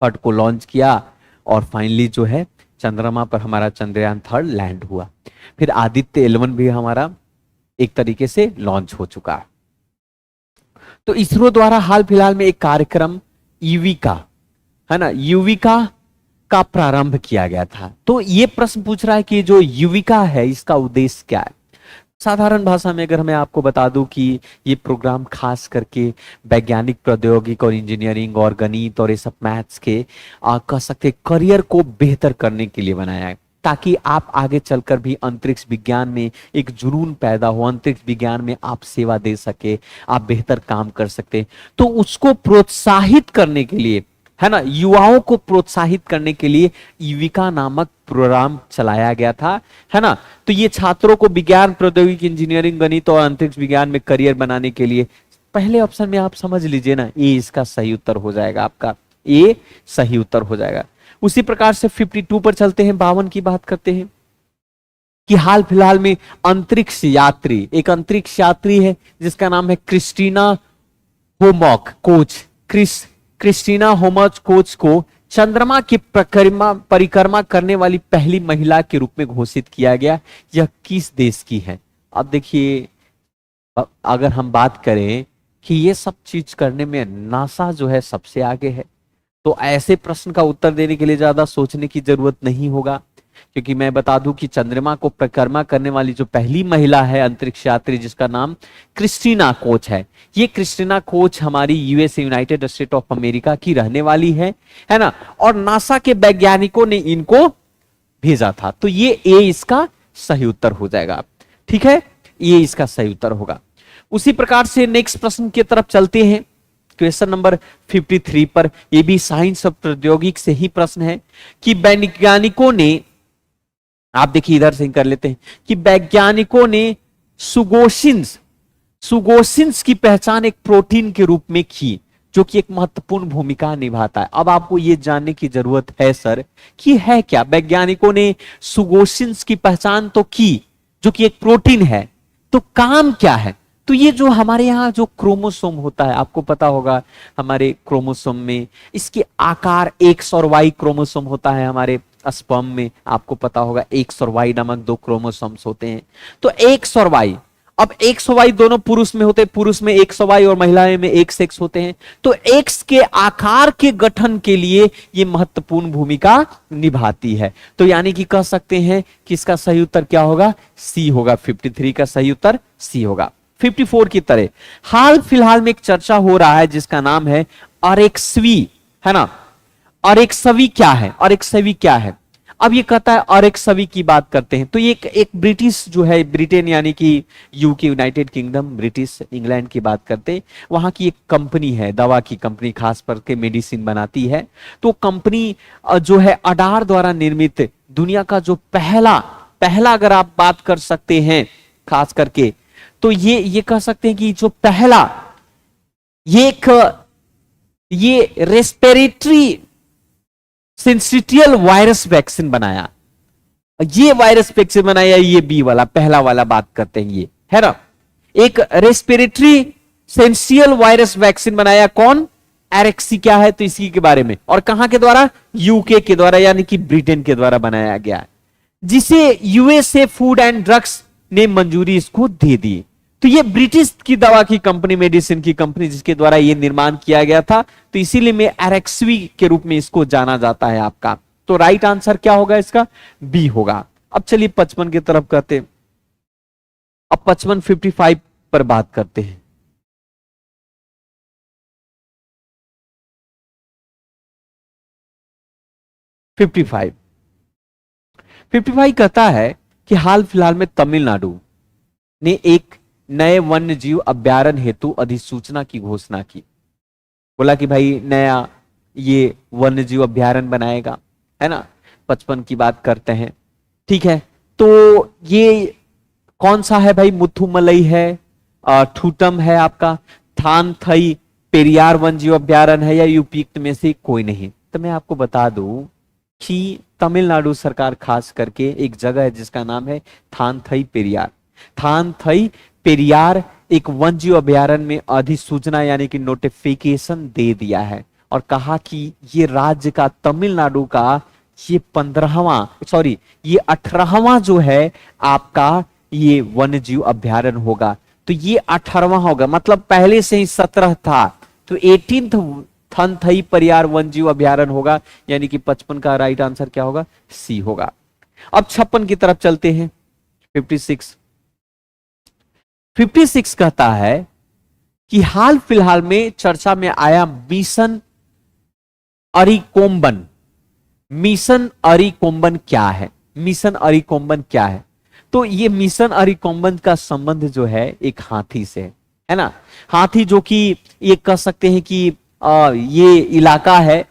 थर्ड को लॉन्च किया और फाइनली जो है चंद्रमा पर हमारा चंद्रयान थर्ड लैंड हुआ। फिर आदित्य 11 भी हमारा एक तरीके से लॉन्च हो चुका है। तो इसरो द्वारा हाल फिलहाल में एक कार्यक्रम युविका, है ना, युविका का प्रारंभ किया गया था। तो ये प्रश्न पूछ रहा है कि जो युविका है इसका उद्देश्य क्या है? साधारण भाषा में अगर मैं आपको बता दूं कि ये प्रोग्राम खास करके वैज्ञानिक प्रौद्योगिकी और इंजीनियरिंग और गणित और ये सब मैथ्स के कह सकते करियर को बेहतर करने के लिए बनाया है, ताकि आप आगे चलकर भी अंतरिक्ष विज्ञान में एक जुनून पैदा हो, अंतरिक्ष विज्ञान में आप सेवा दे सके, आप बेहतर काम कर सकते। तो उसको प्रोत्साहित करने के लिए, है ना, युवाओं को प्रोत्साहित करने के लिए युविका नामक प्रोग्राम चलाया गया था, है ना। तो ये छात्रों को विज्ञान प्रौद्योगिकी इंजीनियरिंग गणित और अंतरिक्ष विज्ञान में करियर बनाने के लिए, पहले ऑप्शन में आप समझ लीजिए ना, ए इसका सही उत्तर हो जाएगा, आपका ए सही उत्तर हो जाएगा। उसी प्रकार से 52 पर चलते हैं, 52 की बात करते हैं कि हाल फिलहाल में अंतरिक्ष यात्री, एक अंतरिक्ष यात्री है जिसका नाम है क्रिस्टीना होमॉक कोच। क्रिस्टीना होमॉक कोच को चंद्रमा की परिक्रमा करने वाली पहली महिला के रूप में घोषित किया गया। यह किस देश की है? अब देखिए, अगर हम बात करें कि ये सब चीज करने में नासा जो है सबसे आगे है, तो ऐसे प्रश्न का उत्तर देने के लिए ज्यादा सोचने की जरूरत नहीं होगा, क्योंकि मैं बता दूं कि चंद्रमा को परिक्रमा करने वाली जो पहली महिला है अंतरिक्ष यात्री, जिसका नाम क्रिस्टीना कोच है, ये क्रिस्टीना कोच हमारी USA, United state of America की रहने वाली है ना। और नासा के वैज्ञानिकों ने इनको भेजा था, तो ये ए इसका सही उत्तर हो जाएगा। ठीक है, ये इसका सही उत्तर होगा। उसी प्रकार से नेक्स्ट प्रश्न की तरफ चलते हैं, क्वेश्चन नंबर 53 पर। यह भी साइंस और प्रौद्योगिकी से ही प्रश्न है कि वैज्ञानिकों ने, आप देखिए इधर से कर लेते हैं, कि वैज्ञानिकों ने सुगोसिन्स की पहचान एक प्रोटीन के रूप में की जो कि एक महत्वपूर्ण भूमिका निभाता है। अब आपको यह जानने की जरूरत है सर कि है क्या। वैज्ञानिकों ने सुगोसिन्स की पहचान तो की जो कि एक प्रोटीन है, तो काम क्या है? तो ये जो हमारे यहाँ जो क्रोमोसोम होता है, आपको पता होगा हमारे क्रोमोसोम में इसके आकार एक्स और वाई क्रोमोसोम होता है। हमारे स्पर्म में आपको पता होगा एक्स और वाई नामक दो क्रोमोसोम्स होते हैं। तो एक्स और वाई, अब एक्स और वाई दोनों पुरुष में होते हैं, पुरुष में एक्स और वाई और महिलाएं में एक्स एक्स होते हैं। तो एक्स के आकार के गठन के लिए ये महत्वपूर्ण भूमिका निभाती है। तो यानी कि कह सकते हैं कि इसका सही उत्तर क्या होगा? सी होगा। 53 का सही उत्तर सी होगा। 54 की तरह हाल फिलहाल में एक चर्चा हो रहा है जिसका नाम है अरेक्सवी, है ना। अरेक्सवी क्या है? अरेक्सवी क्या है? अब ये कहता है अरेक्सवी की बात करते हैं, तो ये एक ब्रिटिश जो है, ब्रिटेन यानी कि UK, United kingdom, British England की बात करते हैं, वहां की एक कंपनी है, दवा की कंपनी, खास करके मेडिसिन बनाती है। तो कंपनी जो है अडार द्वारा निर्मित दुनिया का जो पहला अगर आप बात कर सकते हैं खास करके, तो ये कह सकते हैं कि जो पहला ये रेस्पिरेटरी सिंसिटियल वायरस वैक्सीन बनाया, ये वायरस वैक्सीन बनाया, ये बी वाला पहला वाला बात करते हैं, ये है ना। एक रेस्पिरेटरी सेंसियल वायरस वैक्सीन बनाया, कौन? एरेक्सी क्या है? तो इसी के बारे में, और कहां के द्वारा? यूके के द्वारा, यानी कि ब्रिटेन के द्वारा बनाया गया, जिसे यूएसए फूड एंड ड्रग्स ने मंजूरी इसको दे दी। तो ये ब्रिटिश की दवा की कंपनी, मेडिसिन की कंपनी, जिसके द्वारा ये निर्माण किया गया था, तो इसीलिए में एरेक्सवी के रूप में इसको जाना जाता है आपका। तो राइट आंसर क्या होगा इसका? बी होगा। अब चलिए 55 की तरफ करते हैं। अब 55 पर बात करते हैं। फिफ्टी फाइव कहता है कि हाल फिलहाल में तमिलनाडु ने एक नए वन्य जीव अभ्यारण्य हेतु अधिसूचना की घोषणा की। बोला कि भाई नया ये वन्य जीव अभ्यारण्य बनाएगा, है ना। 55 की बात करते हैं, ठीक है। तो ये कौन सा है भाई? मुथुमलई है, ठूटम है, आपका थानथई पेरियार वन्य जीव अभ्यारण्य है, या यूपीक्त में से कोई नहीं। तो मैं आपको बता दूं कि तमिलनाडु सरकार खास करके एक जगह है जिसका नाम है थानथई पेरियार। थानथई पेरियार एक वन्य जीव अभ्यारण्य में अधिसूचना यानी कि नोटिफिकेशन दे दिया है, और कहा कि ये राज्य का, तमिलनाडु का ये 18वां जो है आपका ये वन्य जीव अभ्यारण्य होगा। तो ये 18वां होगा, मतलब पहले से ही 17 था, तो 18th थानथई पेरियार वन्य जीव अभ्यारण्य होगा, यानी कि 55 का राइट आंसर क्या होगा? सी होगा। अब 56 की तरफ चलते हैं। 56 56 कहता है कि हाल फिलहाल में चर्चा में आया मिशन अरिकोम्बन। मिशन अरिकोम्बन क्या है? मिशन अरिकोम्बन क्या है? तो ये मिशन अरिकोम्बन का संबंध जो है एक हाथी से है ना। हाथी जो कि ये कह सकते हैं कि ये इलाका है,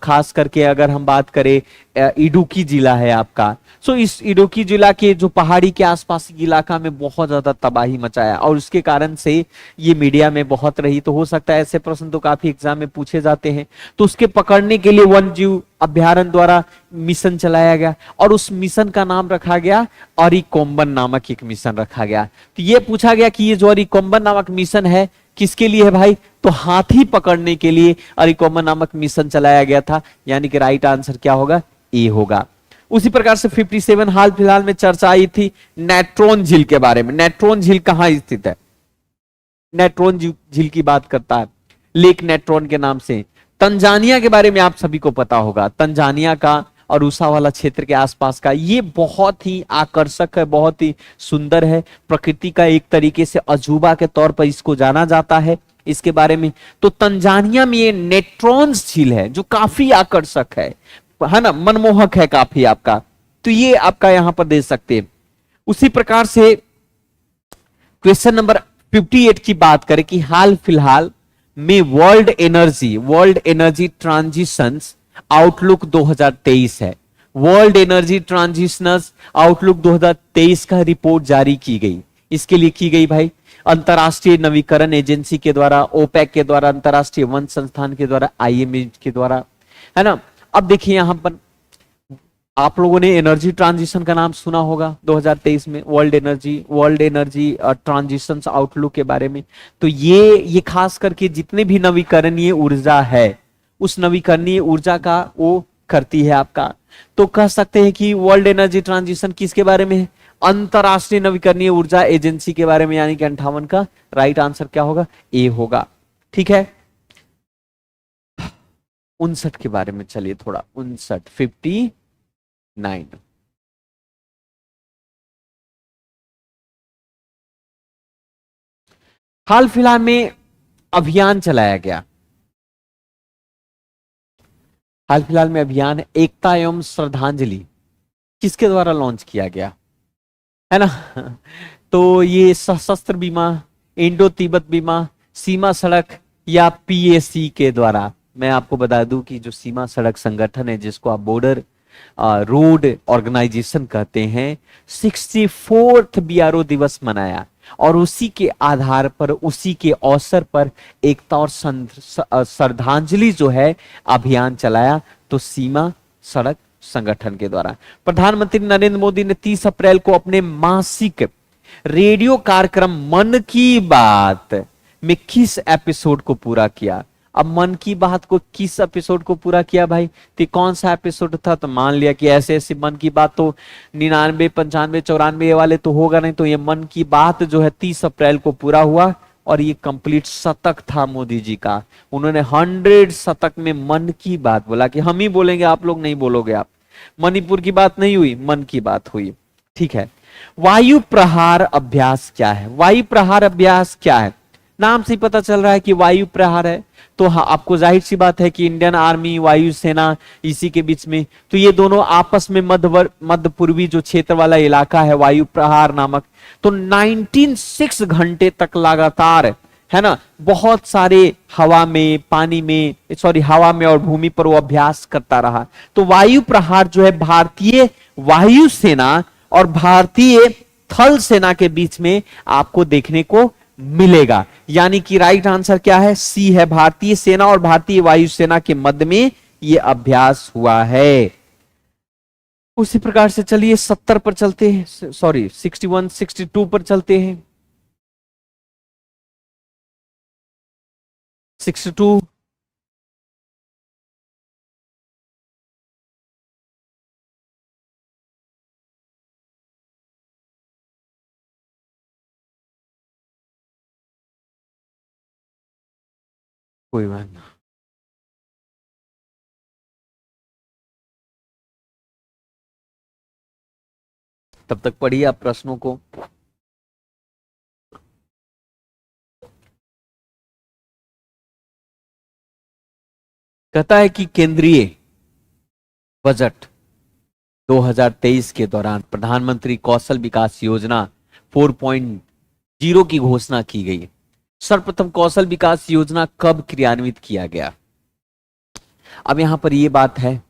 खास करके अगर हम बात करें, इडुक्की जिला है आपका। सो इस इडुक्की जिला के जो पहाड़ी के आसपास के इलाका में बहुत ज्यादा तबाही मचाया और उसके कारण से ये मीडिया में बहुत रही। तो हो सकता है ऐसे प्रश्न तो काफी एग्जाम में पूछे जाते हैं। तो उसके पकड़ने के लिए वन जीव अभ्यारण्य द्वारा मिशन चलाया गया और उस मिशन का नाम रखा गया अरिकोम्बन नामक एक मिशन रखा गया। तो ये पूछा गया कि ये जो अरिकोम्बन नामक मिशन है किसके लिए है भाई? तो हाथी पकड़ने के लिए अरिकोम्बन नामक मिशन चलाया गया था। यानी कि राइट आंसर क्या होगा? ए होगा। उसी प्रकार से 57 हाल फिलहाल में चर्चा आई थी नेट्रॉन झील के बारे में। नेट्रॉन झील कहां स्थित है? नेट्रॉन झील की बात करता है लेक नेट्रॉन के नाम से। तंजानिया के बारे में आप सभी को पता होगा। तंजानिया का और उषा वाला क्षेत्र के आसपास का ये बहुत ही आकर्षक है, बहुत ही सुंदर है। प्रकृति का एक तरीके से अजूबा के तौर पर इसको जाना जाता है इसके बारे में। तो तंजानिया में ये नेट्रॉन्स झील है जो काफी आकर्षक है ना, मनमोहक है काफी आपका। तो ये आपका यहां पर दे सकते हैं। उसी प्रकार से क्वेश्चन नंबर 58 की बात करें कि हाल फिलहाल में वर्ल्ड एनर्जी ट्रांजिशंस आउटलुक 2023 है। वर्ल्ड एनर्जी ट्रांजिशंस आउटलुक 2023 का रिपोर्ट जारी की गई। इसके लिए की गई भाई अंतरराष्ट्रीय नवीकरण एजेंसी के द्वारा, ओपेक के द्वारा, अंतरराष्ट्रीय वन संस्थान के द्वारा, आईएमए के द्वारा, है ना। अब देखिए यहां पर आप लोगों ने एनर्जी ट्रांजिशन का नाम सुना होगा 2023 में, वर्ल्ड एनर्जी ट्रांजिशन आउटलुक के बारे में। तो ये खास करके जितने भी नवीकरणीय ऊर्जा है उस नवीकरणीय ऊर्जा का वो करती है आपका। तो कह सकते हैं कि वर्ल्ड एनर्जी ट्रांजिशन किसके बारे में है? अंतरराष्ट्रीय नवीकरणीय ऊर्जा एजेंसी के बारे में। यानी कि 58 का राइट आंसर क्या होगा? ए होगा। ठीक है। 59 के बारे में चलिए थोड़ा, 59 हाल फिलहाल में अभियान चलाया गया। हाल फिलहाल में अभियान एकता एवं श्रद्धांजलि किसके द्वारा लॉन्च किया गया है ना? तो ये सशस्त्र बीमा, इंडो तिब्बत बीमा, सीमा सड़क या पीएसी के द्वारा। मैं आपको बता दूं कि जो सीमा सड़क संगठन है जिसको आप बॉर्डर रोड ऑर्गेनाइजेशन कहते हैं, 64th बीआरओ दिवस मनाया और उसी के आधार पर, उसी के अवसर पर एकता और श्रद्धांजलि जो है अभियान चलाया। तो सीमा सड़क संगठन के द्वारा। प्रधानमंत्री नरेंद्र मोदी ने 30 अप्रैल को अपने मासिक रेडियो कार्यक्रम मन की बात में किस एपिसोड को पूरा किया? अब मन की बात को किस एपिसोड को पूरा किया भाई? तो कौन सा एपिसोड था? तो मान लिया कि ऐसे ऐसे मन की बात तो 99, 95, 94 वाले तो होगा नहीं। तो ये मन की बात जो है 30 अप्रैल को पूरा हुआ और ये कंप्लीट शतक था मोदी जी का। उन्होंने 100 शतक में मन की बात बोला कि हम ही बोलेंगे, आप लोग नहीं बोलोगे। आप मणिपुर की बात नहीं हुई, मन की बात हुई। ठीक है। वायु प्रहार अभ्यास क्या है? वायु प्रहार अभ्यास क्या है? नाम से पता चल रहा है कि वायु प्रहार है। तो हाँ, आपको जाहिर सी बात है कि इंडियन आर्मी, वायुसेना, इसी के बीच में, तो ये दोनों आपस में मध्य पूर्वी जो क्षेत्र वाला इलाका है, वायु प्रहार नामक। तो 19 घंटे तक लगातार, है ना, बहुत सारे हवा में, पानी में, सॉरी हवा में और भूमि पर वो अभ्यास करता रहा। तो वायु प्रहार जो है भारतीय वायुसेना और भारतीय थल सेना के बीच में आपको देखने को मिलेगा। यानी कि राइट आंसर क्या है? सी है। भारतीय सेना और भारतीय वायुसेना के मध्य में यह अभ्यास हुआ है। उसी प्रकार से चलिए 70 पर चलते हैं, सॉरी 61, 62 पर चलते हैं। 62 कोई बात नहीं, तब तक पढ़िए आप प्रश्नों को। कहता है कि केंद्रीय बजट 2023 के दौरान प्रधानमंत्री कौशल विकास योजना 4.0 की घोषणा की गई। सर्वप्रथम कौशल विकास योजना कब क्रियान्वित किया गया? अब यहां पर ये बात है,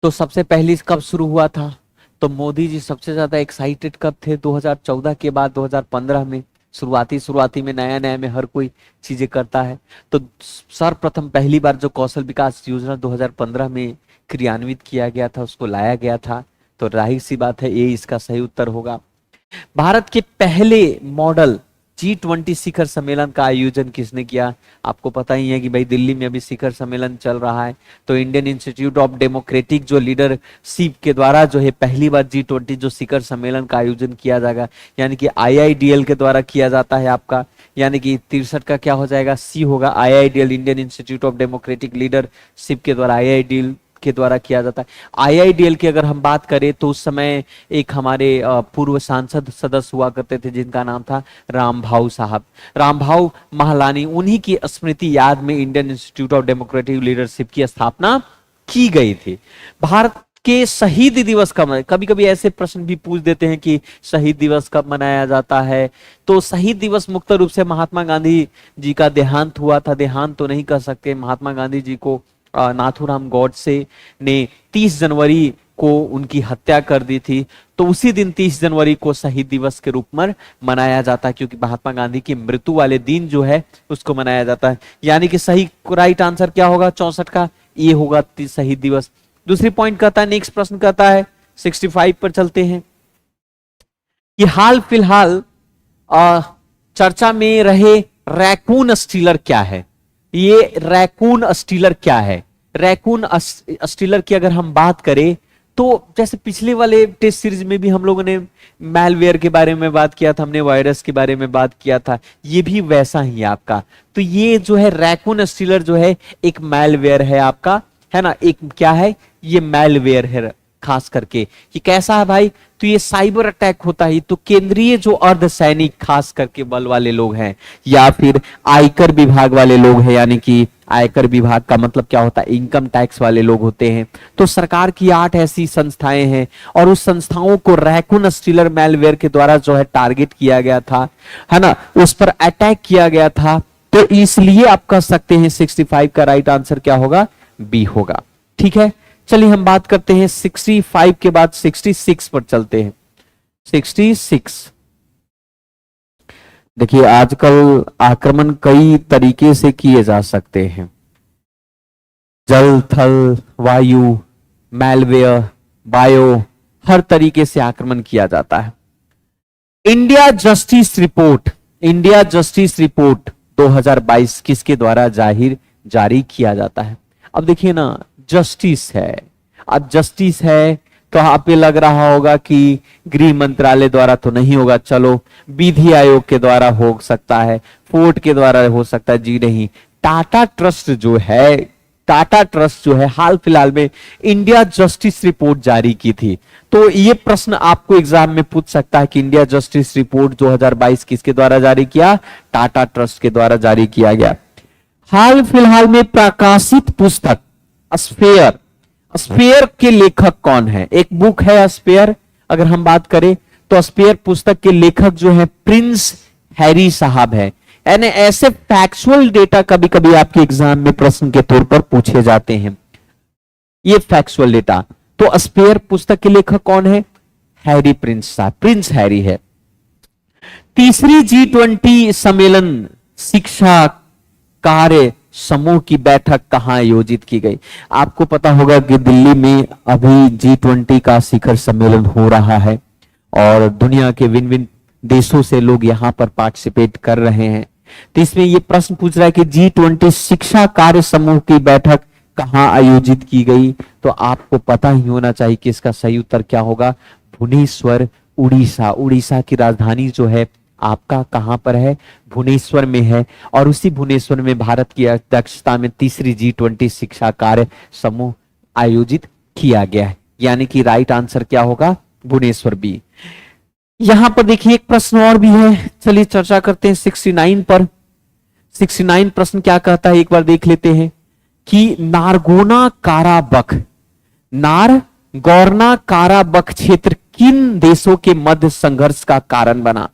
तो सबसे पहले कब शुरू हुआ था? तो मोदी जी सबसे ज्यादा एक्साइटेड कब थे? 2014 के बाद 2015 में। शुरुआती में नया में हर कोई चीजें करता है। तो सर्वप्रथम पहली बार जो कौशल विकास योजना 2015 में क्रियान्वित किया गया था, उसको लाया गया था। तो जाहिर सी बात है, ये इसका सही उत्तर होगा। भारत के पहले मॉडल G20 शिखर सम्मेलन का आयोजन किसने किया? आपको पता ही है कि भाई दिल्ली में अभी शिखर सम्मेलन चल रहा है। तो इंडियन इंस्टीट्यूट ऑफ डेमोक्रेटिक जो लीडरशिप के द्वारा जो है पहली बार G20 जो शिखर सम्मेलन का आयोजन किया जाएगा, यानी कि IIDL के द्वारा किया जाता है आपका, यानी कि 63 का क्या हो जाएगा? C होगा। IIDL Indian institute of democratic leadership के द्वारा IIDL के द्वारा किया जाता है। IIDL की अगर हम बात करें तो उस समय एक हमारे पूर्व सांसद सदस्य हुआ करते थे जिनका नाम था रामभाऊ साहब, रामभाऊ महालानी। उन्हीं की स्मृति याद में Indian institute of democratic leadership की स्थापना की गई थी। भारत के शहीद दिवस कब? कभी कभी ऐसे प्रश्न भी पूछ देते हैं कि शहीद दिवस कब मनाया जाता है। तो शहीद दिवस मुख्य रूप से महात्मा गांधी जी का देहांत हुआ था। देहांत तो नहीं कर सकते, महात्मा गांधी जी को नाथूराम गॉडसे ने 30 जनवरी को उनकी हत्या कर दी थी। तो उसी दिन 30 जनवरी को शहीद दिवस के रूप में मनाया जाता है, क्योंकि महात्मा गांधी की मृत्यु वाले दिन जो है उसको मनाया जाता है। यानी कि सही राइट आंसर क्या होगा? 64 का ये होगा शहीद दिवस। दूसरी पॉइंट कहता है, नेक्स्ट प्रश्न कहता है 65 पर चलते हैं कि हाल फिलहाल चर्चा में रहे रैकून स्टीलर क्या है? ये रैकून स्टीलर क्या है? रैकून स्टीलर की अगर हम बात करें तो जैसे पिछले वाले टेस्ट सीरीज में भी हम लोगों ने मैलवेयर के बारे में बात किया था, हमने वायरस के बारे में बात किया था, ये भी वैसा ही आपका। तो ये जो है रैकून स्टीलर जो है एक मैलवेयर है आपका, है ना? एक क्या है? ये मैलवेयर है खास करके। ये कैसा है भाई? तो ये साइबर अटैक होता है। तो केंद्रीय जो अर्धसैनिक खास करके बल वाले लोग हैं, या फिर आयकर विभाग वाले लोग हैं, यानी कि आयकर विभाग का मतलब क्या होता है? इनकम टैक्स वाले लोग होते हैं। तो सरकार की 8 ऐसी संस्थाएं हैं और उस संस्थाओं को रैकून स्टीलर मैलवेयर के द्वारा जो है टारगेट किया गया था, है ना? उस पर अटैक किया गया था। तो इसलिए आप कह सकते हैं 65 का राइट आंसर क्या होगा? बी होगा। ठीक है, चलिए हम बात करते हैं 65 के बाद 66 पर चलते हैं। 66 देखिए, आजकल आक्रमण कई तरीके से किए जा सकते हैं। जल, थल, वायु, मैलवेयर, बायो, हर तरीके से आक्रमण किया जाता है। इंडिया जस्टिस रिपोर्ट 2022 किसके द्वारा जारी किया जाता है? अब देखिए ना, जस्टिस है। अब जस्टिस है तो आप पे लग रहा होगा कि गृह मंत्रालय द्वारा तो नहीं होगा, चलो विधि आयोग के द्वारा हो सकता है, फोर्ट के द्वारा हो सकता है। जी नहीं, टाटा ट्रस्ट जो है हाल फिलहाल में इंडिया जस्टिस रिपोर्ट जारी की थी। तो ये प्रश्न आपको एग्जाम में पूछ सकता है कि इंडिया जस्टिस रिपोर्ट 2022 किसके द्वारा जारी किया? टाटा ट्रस्ट के द्वारा जारी किया गया। हाल फिलहाल में प्रकाशित पुस्तक स्पेयर के लेखक कौन है? एक बुक है स्पेयर, अगर हम बात करें तो स्पेयर पुस्तक के लेखक जो है प्रिंस हैरी साहब है। यानी ऐसे फैक्चुअल डेटा कभी कभी आपके एग्जाम में प्रश्न के तौर पर पूछे जाते हैं, ये फैक्चुअल डेटा। तो स्पेयर पुस्तक के लेखक कौन है? हैरी प्रिंस साहब, प्रिंस हैरी है। तीसरी G20 सम्मेलन शिक्षा कार्य समूह की बैठक कहां आयोजित की गई? आपको पता होगा कि दिल्ली में अभी G20 का शिखर सम्मेलन हो रहा है और दुनिया के विभिन्न विभिन्न देशों से लोग यहां पर पार्टिसिपेट कर रहे हैं। तो इसमें यह प्रश्न पूछ रहा है कि G20 शिक्षा कार्य समूह की बैठक कहां आयोजित की गई? तो आपको पता ही होना चाहिए कि इसका सही उत्तर क्या होगा? भुवनेश्वर, उड़ीसा। उड़ीसा की राजधानी जो है आपका कहां पर है? भुवनेश्वर में है। और उसी भुवनेश्वर में भारत की अध्यक्षता में तीसरी G20 शिक्षा कार्य समूह आयोजित किया गया है। यानी कि राइट आंसर क्या होगा? भुवनेश्वर बी। यहां पर देखिए एक प्रश्न और भी है, चलिए चर्चा करते हैं 69 पर। 69 प्रश्न क्या कहता है, एक बार देख लेते हैं कि नारगोना काराबख, नारगोना काराबख क्षेत्र किन देशों के मध्य संघर्ष का कारण बना?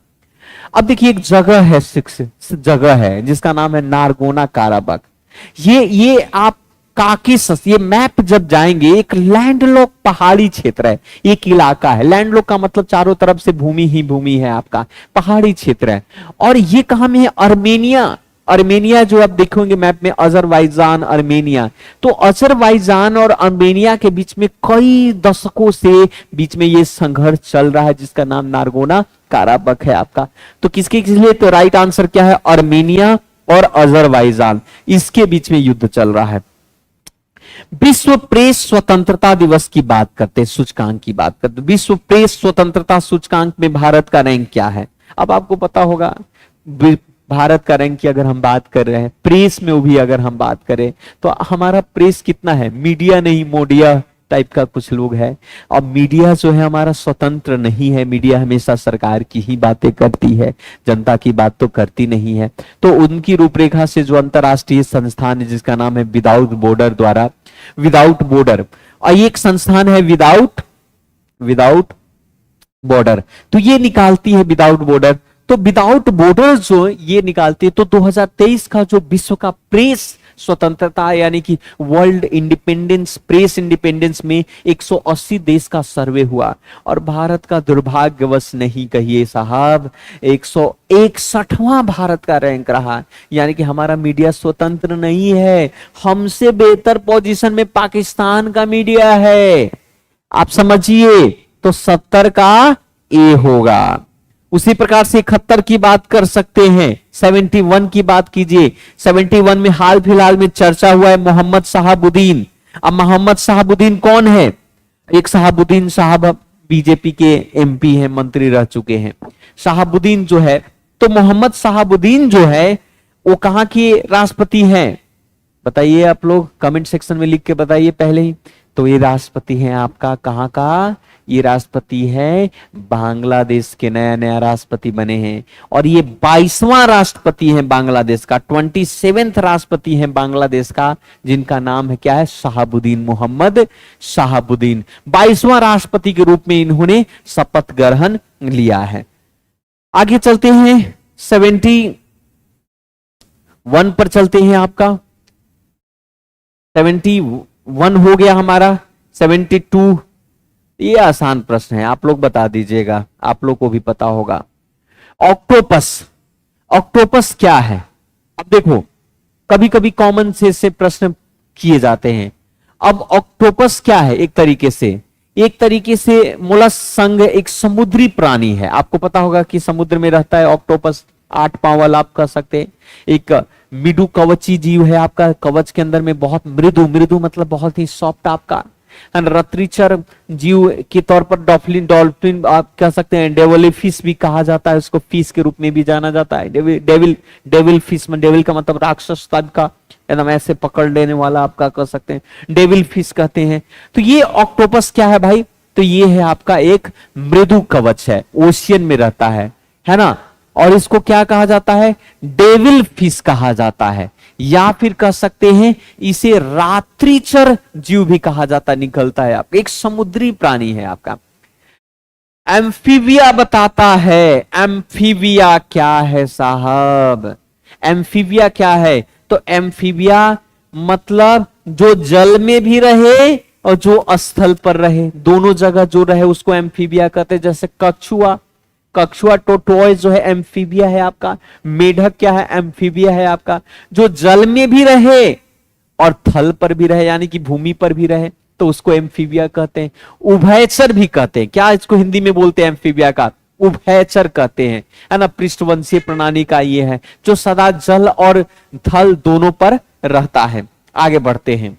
अब देखिए एक जगह है, जगह है जिसका नाम है नारगोना काराबख। ये आप काकेशस, ये मैप जब जाएंगे, एक लैंडलॉक पहाड़ी क्षेत्र है, एक इलाका है। लैंडलॉक का मतलब चारों तरफ से भूमि ही भूमि है, आपका पहाड़ी क्षेत्र है। और ये कहां में है? अर्मेनिया। अर्मेनिया जो आप देखोगे मैप में, अजरबैजान, अर्मेनिया। तो अजरबैजान और अर्मेनिया के बीच में कई दशकों से बीच में ये संघर्ष चल रहा है, जिसका नाम नारगोना काराबख है आपका। तो किसके लिए? तो राइट आंसर क्या है? अर्मेनिया और अजरबैजान, इसके बीच में युद्ध चल रहा है। विश्व प्रेस स्वतंत्रता दिवस की बात करते हैं, सूचकांक की बात करते हैं। विश्व प्रेस स्वतंत्रता सूचकांक में भारत का रैंक क्या है? अब आपको पता होगा भारत का रैंक की अगर हम बात कर रहे हैं, प्रेस में भी अगर हम बात करें तो हमारा प्रेस कितना है? मीडिया नहीं, मोडिया टाइप का कुछ लोग है। अब मीडिया जो है हमारा स्वतंत्र नहीं है, मीडिया हमेशा सरकार की ही बातें करती है, जनता की बात तो करती नहीं है। तो उनकी रूपरेखा से जो अंतरराष्ट्रीय संस्थान है जिसका नाम है विदाउट बॉर्डर द्वारा, विदाउट बॉर्डर, और एक संस्थान है विदाउट बॉर्डर, तो ये निकालती है विदाउट बॉर्डर। तो विदाउट बॉर्डर जो ये निकालती है, तो 2023 का जो विश्व का प्रेस स्वतंत्रता यानी कि वर्ल्ड इंडिपेंडेंस, प्रेस इंडिपेंडेंस में 180 देश का सर्वे हुआ और भारत का दुर्भाग्यवश नहीं कहिए साहब, 161वां भारत का रैंक रहा। यानी कि हमारा मीडिया स्वतंत्र नहीं है, हमसे बेहतर पोजीशन में पाकिस्तान का मीडिया है। आप समझिए, तो 70 का ए होगा। उसी प्रकार से 71 की बात कर सकते हैं, 71 की बात कीजिए। 71 में हाल फिलहाल में चर्चा हुआ है मोहम्मद शहाबुद्दीन। अब मोहम्मद शहाबुद्दीन कौन है? एक शहाबुद्दीन साहब बीजेपी के एमपी हैं, मंत्री रह चुके हैं। शहाबुद्दीन जो है, तो मोहम्मद शहाबुद्दीन जो है वो कहां के राष्ट्रपति हैं? बताइए आप लोग, कमेंट सेक्शन में लिख के बताइए पहले ही। तो ये राष्ट्रपति हैं आपका कहां का? ये राष्ट्रपति है बांग्लादेश के, नया नया राष्ट्रपति बने हैं और ये 22वां राष्ट्रपति है बांग्लादेश का, 27वां राष्ट्रपति है बांग्लादेश का, जिनका नाम है क्या है? शहाबुद्दीन, मोहम्मद शहाबुद्दीन। 22वां राष्ट्रपति के रूप में इन्होंने शपथ ग्रहण लिया है। आगे चलते हैं, 71 पर चलते हैं। आपका 71 हो गया हमारा। 72, ये आसान प्रश्न है, आप लोग बता दीजिएगा, आप लोग को भी पता होगा। ऑक्टोपस, ऑक्टोपस क्या है? अब देखो कभी कभी कॉमन से प्रश्न किए जाते हैं। अब ऑक्टोपस क्या है? एक तरीके से मोलस्क संघ एक समुद्री प्राणी है। आपको पता होगा कि समुद्र में रहता है ऑक्टोपस, 8 पांव वाला आप कह सकते हैं। एक मृदु कवची जीव है आपका, कवच के अंदर में बहुत मृदु मतलब बहुत ही सॉफ्ट आपका रत्रीचर जीव के तौर पर डॉल्फिन आप कह सकते हैं। डेविल फिश भी कहा जाता है, उसको फिश के रूप में भी जाना जाता है। डेविल फिश में डेविल का मतलब राक्षस टाइप का, एकदम ऐसे पकड़ लेने वाला आपका कह सकते हैं, डेविल फिश कहते हैं। तो ये ऑक्टोपस क्या है भाई? तो ये है आपका एक मृदु कवच है, ओशियन में रहता है ना। और इसको क्या कहा जाता है? डेविल फिश कहा जाता है, या फिर कह सकते हैं इसे रात्रिचर जीव भी कहा जाता, निकलता है आपका, एक समुद्री प्राणी है आपका। एम्फीबिया बताता है। एम्फीबिया क्या है साहब? एम्फीबिया क्या है? तो एम्फीबिया मतलब जो जल में भी रहे और जो स्थल पर रहे, दोनों जगह जो रहे उसको एम्फीबिया कहते हैं। जैसे कछुआ टोटोइस जो है एम्फीबिया है आपका। मेढक क्या है? एम्फीबिया है आपका। जो जल में भी रहे और थल पर भी रहे यानी कि भूमि पर भी रहे तो उसको एम्फीबिया कहते हैं। उभयचर भी कहते हैं। क्या इसको हिंदी में बोलते हैं? एम्फीबिया का उभयचर कहते हैं, है ना। पृष्ठवंशीय प्रणाली का ये है जो सदा जल और थल दोनों पर रहता है। आगे बढ़ते हैं,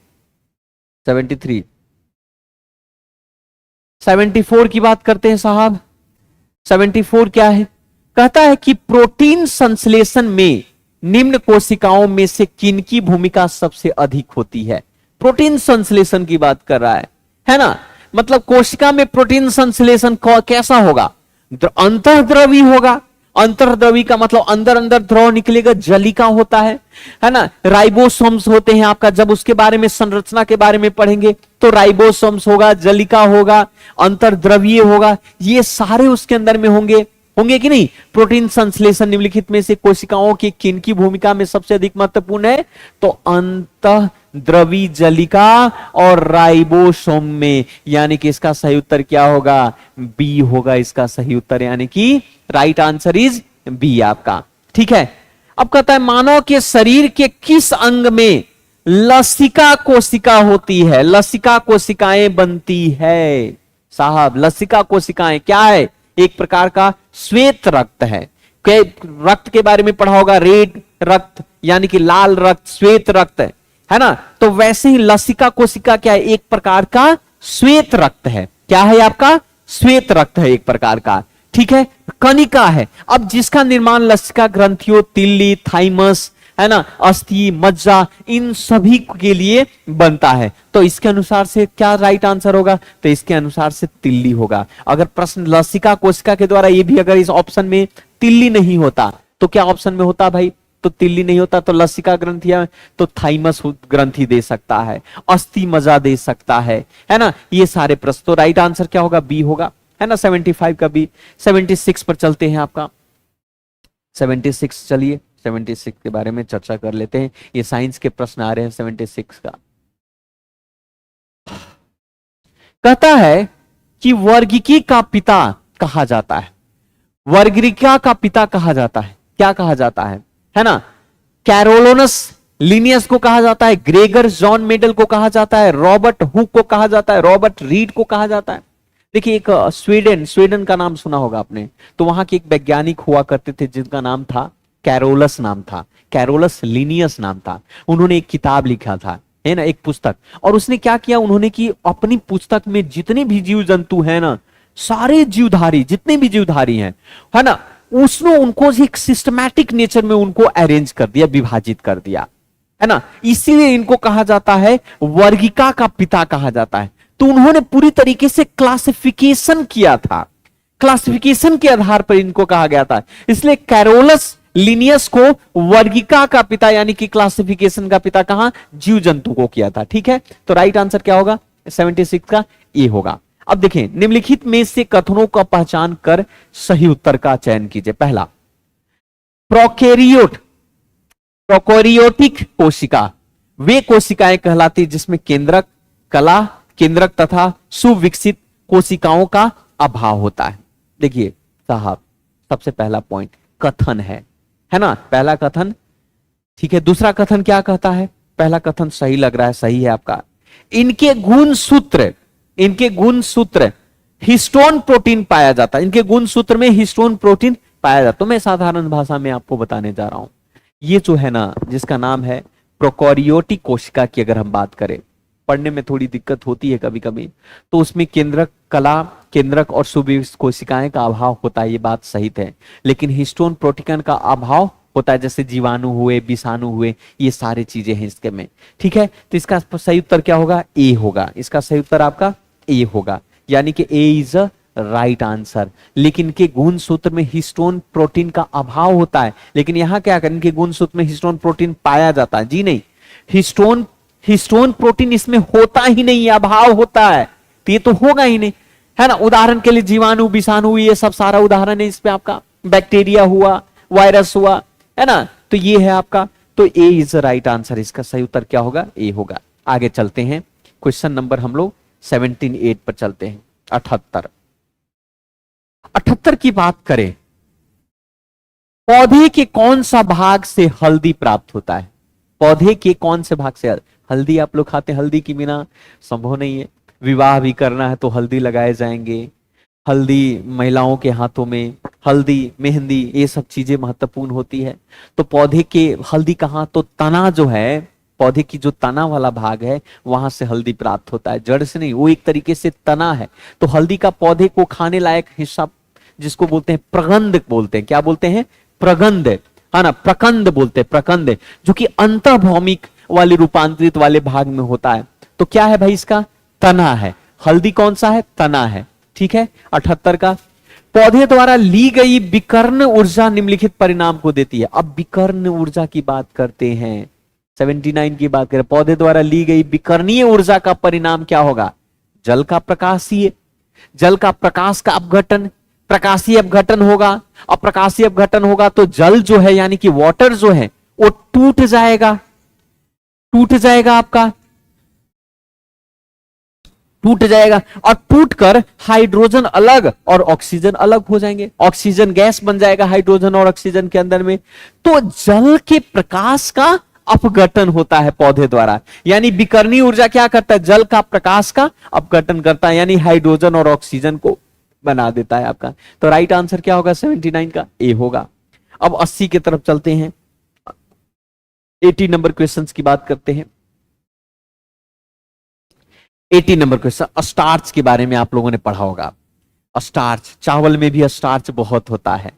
74 की बात करते हैं साहब। 74 क्या है? कहता है कि प्रोटीन संश्लेषण में निम्न कोशिकाओं में से किनकी भूमिका सबसे अधिक होती है? प्रोटीन संश्लेषण की बात कर रहा है ना। मतलब कोशिका में प्रोटीन संश्लेषण कैसा होगा? अंतःद्रवी होगा। अंतर्द्रवी का मतलब अंदर अंदर द्रव निकलेगा, जलिका होता है ना। राइबोसोम्स होते हैं आपका, जब उसके बारे में संरचना के बारे में पढ़ेंगे तो राइबोसोम्स होगा, जलिका होगा, अंतर्द्रवीय होगा, ये सारे उसके अंदर में होंगे कि नहीं। प्रोटीन संश्लेषण निम्नलिखित में से कोशिकाओं की किनकी भूमिका में सबसे अधिक महत्वपूर्ण है, तो अंतःद्रवी जलिका और राइबोसोम में, यानी कि इसका सही उत्तर क्या होगा, बी होगा इसका सही उत्तर, यानी कि राइट आंसर इज बी आपका। ठीक है, अब कहता है मानव के शरीर के किस अंग में लसिका कोशिका होती है, लसिका कोशिकाएं बनती है साहब। लसिका कोशिकाएं क्या है, एक प्रकार का श्वेत रक्त है। रक्त के बारे में पढ़ा होगा, रेड रक्त यानी कि लाल रक्त, श्वेत रक्त है ना। तो वैसे ही लसिका कोशिका क्या है, एक प्रकार का श्वेत रक्त है। क्या है आपका, श्वेत रक्त है एक प्रकार का। ठीक है, कणिका है। अब जिसका निर्माण लसिका ग्रंथियों, तिल्ली, थाइमस है ना, अस्थि, मज्जा, इन सभी के लिए बनता है। तो इसके अनुसार से क्या राइट आंसर होगा, तो इसके अनुसार से तिल्ली होगा। अगर प्रश्न लसिका कोशिका के द्वारा ये भी अगर इस ऑप्शन में तिल्ली नहीं होता तो क्या ऑप्शन में होता भाई, तो तिल्ली नहीं होता तो लसिका ग्रंथियां, तो थाइमस ग्रंथि दे सकता है, अस्थि मज्जा दे सकता है ना। ये सारे प्रश्न, तो राइट आंसर क्या होगा, बी होगा, है ना। 75 का बी। 76 पर चलते हैं आपका। 76, चलिए 76 के बारे में चर्चा कर लेते हैं। ये साइंस के प्रश्न आ रहे हैं 76 का। कहता है कि वर्गिकी का पिता कहा जाता है, वर्गिका का पिता कहा जाता है, क्या कहा जाता है ना। कैरोलोनस लिनियस को कहा जाता है, ग्रेगर जॉन मेडल को कहा जाता है, रॉबर्ट हुक को कहा जाता है, रॉबर्ट रीड को कहा जाता है। देखिए एक स्वीडन का नाम सुना होगा आपने, तो वहां के एक वैज्ञानिक हुआ करते थे जिनका नाम था कैरोलस, नाम था कैरोलस लिनियस नाम था। उन्होंने एक किताब लिखा था, है ना, एक पुस्तक। और उसने क्या किया, उन्होंने की अपनी पुस्तक में जितने भी जीव जंतु हैं ना, सारे जीवधारी, जितने भी जीवधारी हैं, है ना, उसने उनको एक सिस्टमैटिक नेचर में उनको अरेंज कर दिया, विभाजित कर दिया, है ना। इसीलिए इनको कहा जाता है वर्गिका का पिता कहा जाता है। तो उन्होंने पूरी तरीके से क्लासिफिकेशन किया था, क्लासिफिकेशन के आधार पर इनको कहा गया था। इसलिए कैरोलस लिनियस को वर्गिका का पिता यानी कि क्लासिफिकेशन का पिता कहां, जीव जंतु को किया था। ठीक है, तो राइट आंसर क्या होगा, 76 का ए होगा। अब देखें, निम्नलिखित में से कथनों का पहचान कर सही उत्तर का चयन कीजिए। पहला, प्रोकैरियोटिक कोशिका वे कोशिकाएं कहलाती जिसमें केंद्रक, कला, केंद्रक तथा सुविकसित कोशिकाओं का अभाव होता है। देखिए साहब, सबसे पहला पॉइंट कथन है ना, पहला कथन। ठीक है, दूसरा कथन क्या कहता है, पहला कथन सही लग रहा है, सही है आपका। इनके गुण सूत्र हिस्टोन प्रोटीन पाया जाता है, इनके गुण सूत्र में हिस्टोन प्रोटीन पाया जाता है। तो मैं साधारण भाषा में आपको बताने जा रहा हूं, ये जो है ना, जिसका नाम है प्रोकैरियोटिक कोशिका की अगर हम बात करें, पढ़ने में थोड़ी दिक्कत होती है कभी कभी, तो उसमें केंद्रक, कला, केंद्रक और सुविकसित कोशिकाएं का अभाव होता है, ये बात सही है। लेकिन हिस्टोन प्रोटीन का अभाव होता है, जैसे जीवाणु हुए, विषाणु हुए, ये सारी चीजें हैं इसके में। ठीक है, तो इसका सही उत्तर क्या होगा, ए होगा। इसका सही उत्तर आपका ए होगा, यानी कि ए इज अ राइट आंसर। लेकिन के गुण सूत्र में हिस्टोन प्रोटीन का अभाव होता है, लेकिन यहां क्या करें, इनके गुण सूत्र में हिस्टोन प्रोटीन पाया जाता है। जी नहीं, हिस्टोन प्रोटीन इसमें होता ही नहीं, अभाव होता है, तो ये तो होगा ही नहीं, है ना। उदाहरण के लिए जीवाणु, विषाणु, ये सब सारा उदाहरण है इस पे आपका। बैक्टीरिया हुआ, वायरस हुआ, है ना, तो ये है आपका। तो ए इज द राइट आंसर, इसका सही उत्तर क्या होगा, ए होगा। आगे चलते हैं, क्वेश्चन नंबर हम लोग 78 पर चलते हैं। 78 की बात करें, पौधे के कौन सा भाग से हल्दी प्राप्त होता है, पौधे के कौन से भाग से हल्दी आप लोग खाते हैं, हल्दी के बिना संभव नहीं है। विवाह भी करना है तो हल्दी लगाए जाएंगे, हल्दी महिलाओं के हाथों में, हल्दी, मेहंदी, ये सब चीजें महत्वपूर्ण होती है। तो पौधे के हल्दी कहाँ, तो तना जो है, पौधे की जो तना वाला भाग है वहां से हल्दी प्राप्त होता है, जड़ से नहीं, वो एक तरीके से तना है। तो हल्दी का पौधे को खाने लायक हिस्सा जिसको बोलते हैं प्रगंध बोलते हैं, क्या बोलते हैं, प्रगंध, है ना, प्रकंद बोलते हैं, प्रकंद, जो कि अंतर्भौमिक वाले रूपांतरित वाले भाग में होता है। तो क्या है भाई, इसका तना है। हल्दी कौन सा है, तना है। ठीक है, 78 का पौधे द्वारा ली गई विकर्ण ऊर्जा निम्नलिखित परिणाम को देती है। अब विकर्ण ऊर्जा की बात करते हैं, 79 की बात करें, पौधे द्वारा ली गई विकर्णीय ऊर्जा का परिणाम क्या होगा? जल का प्रकाशीय, जल का प्रकाश का अपघटन, प्रकाशीय अपघटन होगा। अब प्रकाशीय अपघटन होगा तो जल जो है यानी कि वाटर जो है वो टूट जाएगा, टूट जाएगा आपका, टूट जाएगा और टूटकर हाइड्रोजन अलग और ऑक्सीजन अलग हो जाएंगे, ऑक्सीजन गैस बन जाएगा हाइड्रोजन और ऑक्सीजन के अंदर में। तो जल के प्रकाश का अपघटन होता है पौधे द्वारा, यानी विकर्णीय ऊर्जा क्या करता है? जल का प्रकाश का अपघटन करता है, यानी हाइड्रोजन और ऑक्सीजन को बना देता है आपका। तो राइट आंसर क्या होगा? 79 का ए होगा। अब 80 की तरफ चलते हैं, 80 नंबर क्वेश्चंस की बात करते हैं। 80 नंबर क्वेश्चन, स्टार्च के बारे में आप लोगों ने पढ़ा होगा। स्टार्च, चावल में भी स्टार्च बहुत होता है।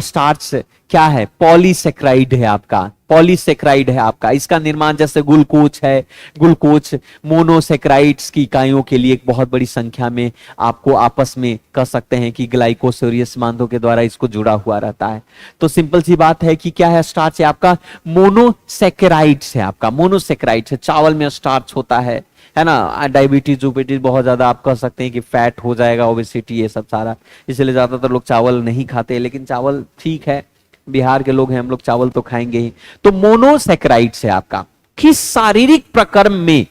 स्टार्च क्या है? पॉलीसेक्राइड है आपका, पॉलीसेक्राइड है आपका। इसका निर्माण जैसे ग्लूकोज है, ग्लूकोज मोनोसेक्राइड्स की इकाइयों के लिए एक बहुत बड़ी संख्या में आपको आपस में कह सकते हैं कि ग्लाइकोसेरियस बांधों के द्वारा इसको जुड़ा हुआ रहता है। तो सिंपल सी बात है कि क्या है? स्टार्च है आपका मोनोसेक्राइड्स है आपका, मोनोसेक्राइड्स है। चावल में स्टार्च होता है ना। डायबिटीज उबिटीज बहुत ज्यादा आप कह सकते हैं कि फैट हो जाएगा, ओबेसिटी, ये सब सारा, इसलिए ज्यादातर लोग चावल नहीं खाते। लेकिन चावल ठीक है, बिहार के लोग हैं हम लोग, चावल तो खाएंगे ही। तो मोनोसेक्राइड्स है आपका। किस शारीरिक प्रक्रम में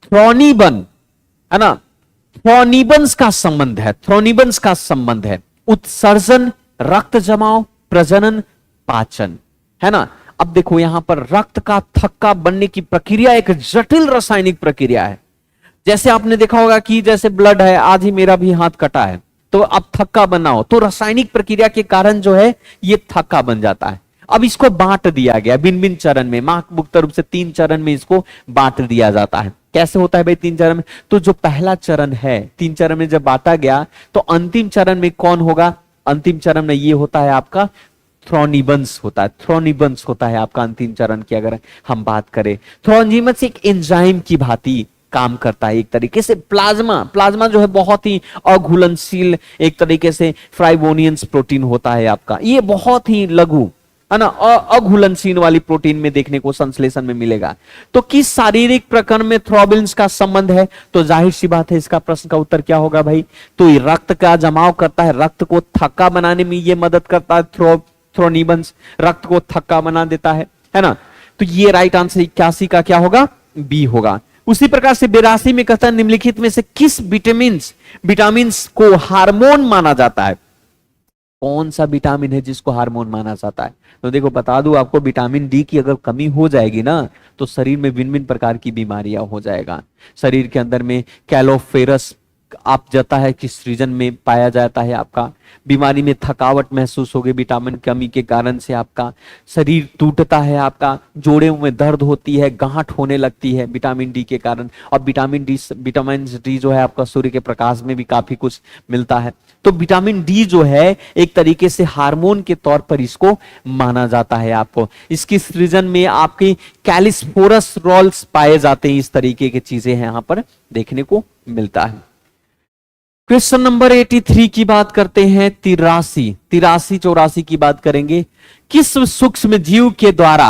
थ्रोनिबन है ना, थ्रोनिबन्स का संबंध है, थ्रोनिबन्स का संबंध है? उत्सर्जन, रक्त जमाव, प्रजनन, पाचन, है ना। अब देखो यहां पर रक्त का थक्का बनने की प्रक्रिया एक जटिल रासायनिक प्रक्रिया है। जैसे आपने देखा होगा कि जैसे ब्लड है, आज ही मेरा भी हाथ कटा है, तो अब थक्का बना हो तो रासायनिक प्रक्रिया के कारण जो है ये थक्का बन जाता है। अब इसको बांट दिया गया भिन्न भिन्न चरण में, मुक्त रूप से 3 चरण में इसको बांट दिया जाता है। कैसे होता है भाई 3 चरण में? तो जो पहला चरण है, 3 चरण में जब बांटा गया तो अंतिम चरण में कौन होगा? अंतिम चरण में ये होता है आपका थ्रोनिबन्स होता है, थ्रोनिबन्स होता है आपका अंतिम चरण की अगर हम बात करें। थ्रोनिबन्स एक एंजाइम की भांति काम करता है, एक तरीके से प्लाज्मा, प्लाज्मा जो है बहुत ही अघुलनशील एक तरीके से फ्राइबोनियंस प्रोटीन होता है आपका। ये बहुत ही लघु है ना, अघुलनशील वाली प्रोटीन में देखने को संश्लेषण में मिलेगा। तो किस शारीरिक प्रकरण में थ्रोम्बिन्स का संबंध है? तो जाहिर सी बात है इसका प्रश्न का उत्तर क्या होगा भाई? तो ये रक्त का जमाव करता है, रक्त को थक्का बनाने में ये मदद करता है। थ्रोनिबन्स रक्त को थक्का बना देता है ना। तो ये राइट आंसर 81 का क्या होगा? बी होगा। उसी प्रकार से 82 में कहता है निम्नलिखित में से किस विटामिन्स को हार्मोन माना जाता है? कौन सा विटामिन है जिसको हार्मोन माना जाता है? तो देखो बता दूं आपको, विटामिन डी की अगर कमी हो जाएगी ना तो शरीर में भिन्न भिन्न प्रकार की बीमारियां हो जाएगा। शरीर के अंदर में कैलोफेरस आप जाता है कि सृजन में पाया जाता है आपका। बीमारी में थकावट महसूस होगी विटामिन कमी के कारण से, आपका शरीर टूटता है, आपका जोड़ों में दर्द होती है, गांठ होने लगती है विटामिन डी के कारण। और विटामिन डी जो है आपका सूर्य के प्रकाश में भी काफी कुछ मिलता है। तो विटामिन डी जो है एक तरीके से हार्मोन के तौर पर इसको माना जाता है आपको। इसकी सृजन में आपके कैलिस्फोरस रोल्स पाए जाते हैं, इस तरीके की चीजें हैं यहां पर देखने को मिलता है। क्वेश्चन नंबर 83 की बात करते हैं, 83 की बात करेंगे। किस सूक्ष्म जीव के द्वारा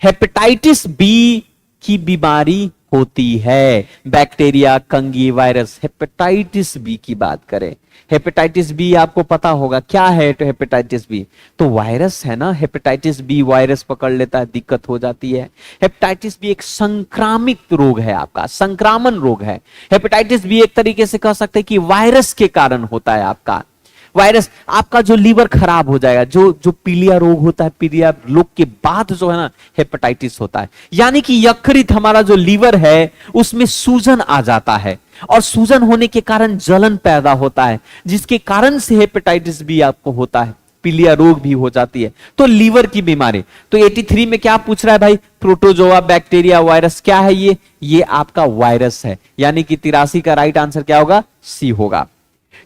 हेपेटाइटिस बी की बीमारी होती है? बैक्टीरिया, कंगी, वायरस। हेपेटाइटिस बी की बात करें, हेपेटाइटिस बी आपको पता होगा क्या है? तो हेपेटाइटिस बी तो वायरस है ना, हेपेटाइटिस बी वायरस पकड़ लेता है, दिक्कत हो जाती है। हेपेटाइटिस बी एक संक्रामित रोग है आपका, संक्रामण रोग है। हेपेटाइटिस बी एक तरीके से कह सकते हैं कि वायरस के कारण होता है आपका। वायरस आपका जो लीवर खराब हो जाएगा, जो पीलिया रोग होता है, पीलिया रोग के बाद जो है ना हेपेटाइटिस होता है, यानी कि यकृत हमारा जो लीवर है उसमें सूजन आ जाता है और सूजन होने के कारण जलन पैदा होता है, जिसके कारण से हेपेटाइटिस बी आपको होता है, पीलिया रोग भी हो जाती है। तो लीवर की बीमारी। तो 83 में क्या पूछ रहा है भाई? Protozoa, bacteria, virus. क्या है ये आपका वायरस है, यानी कि 83 का राइट आंसर क्या होगा? सी होगा।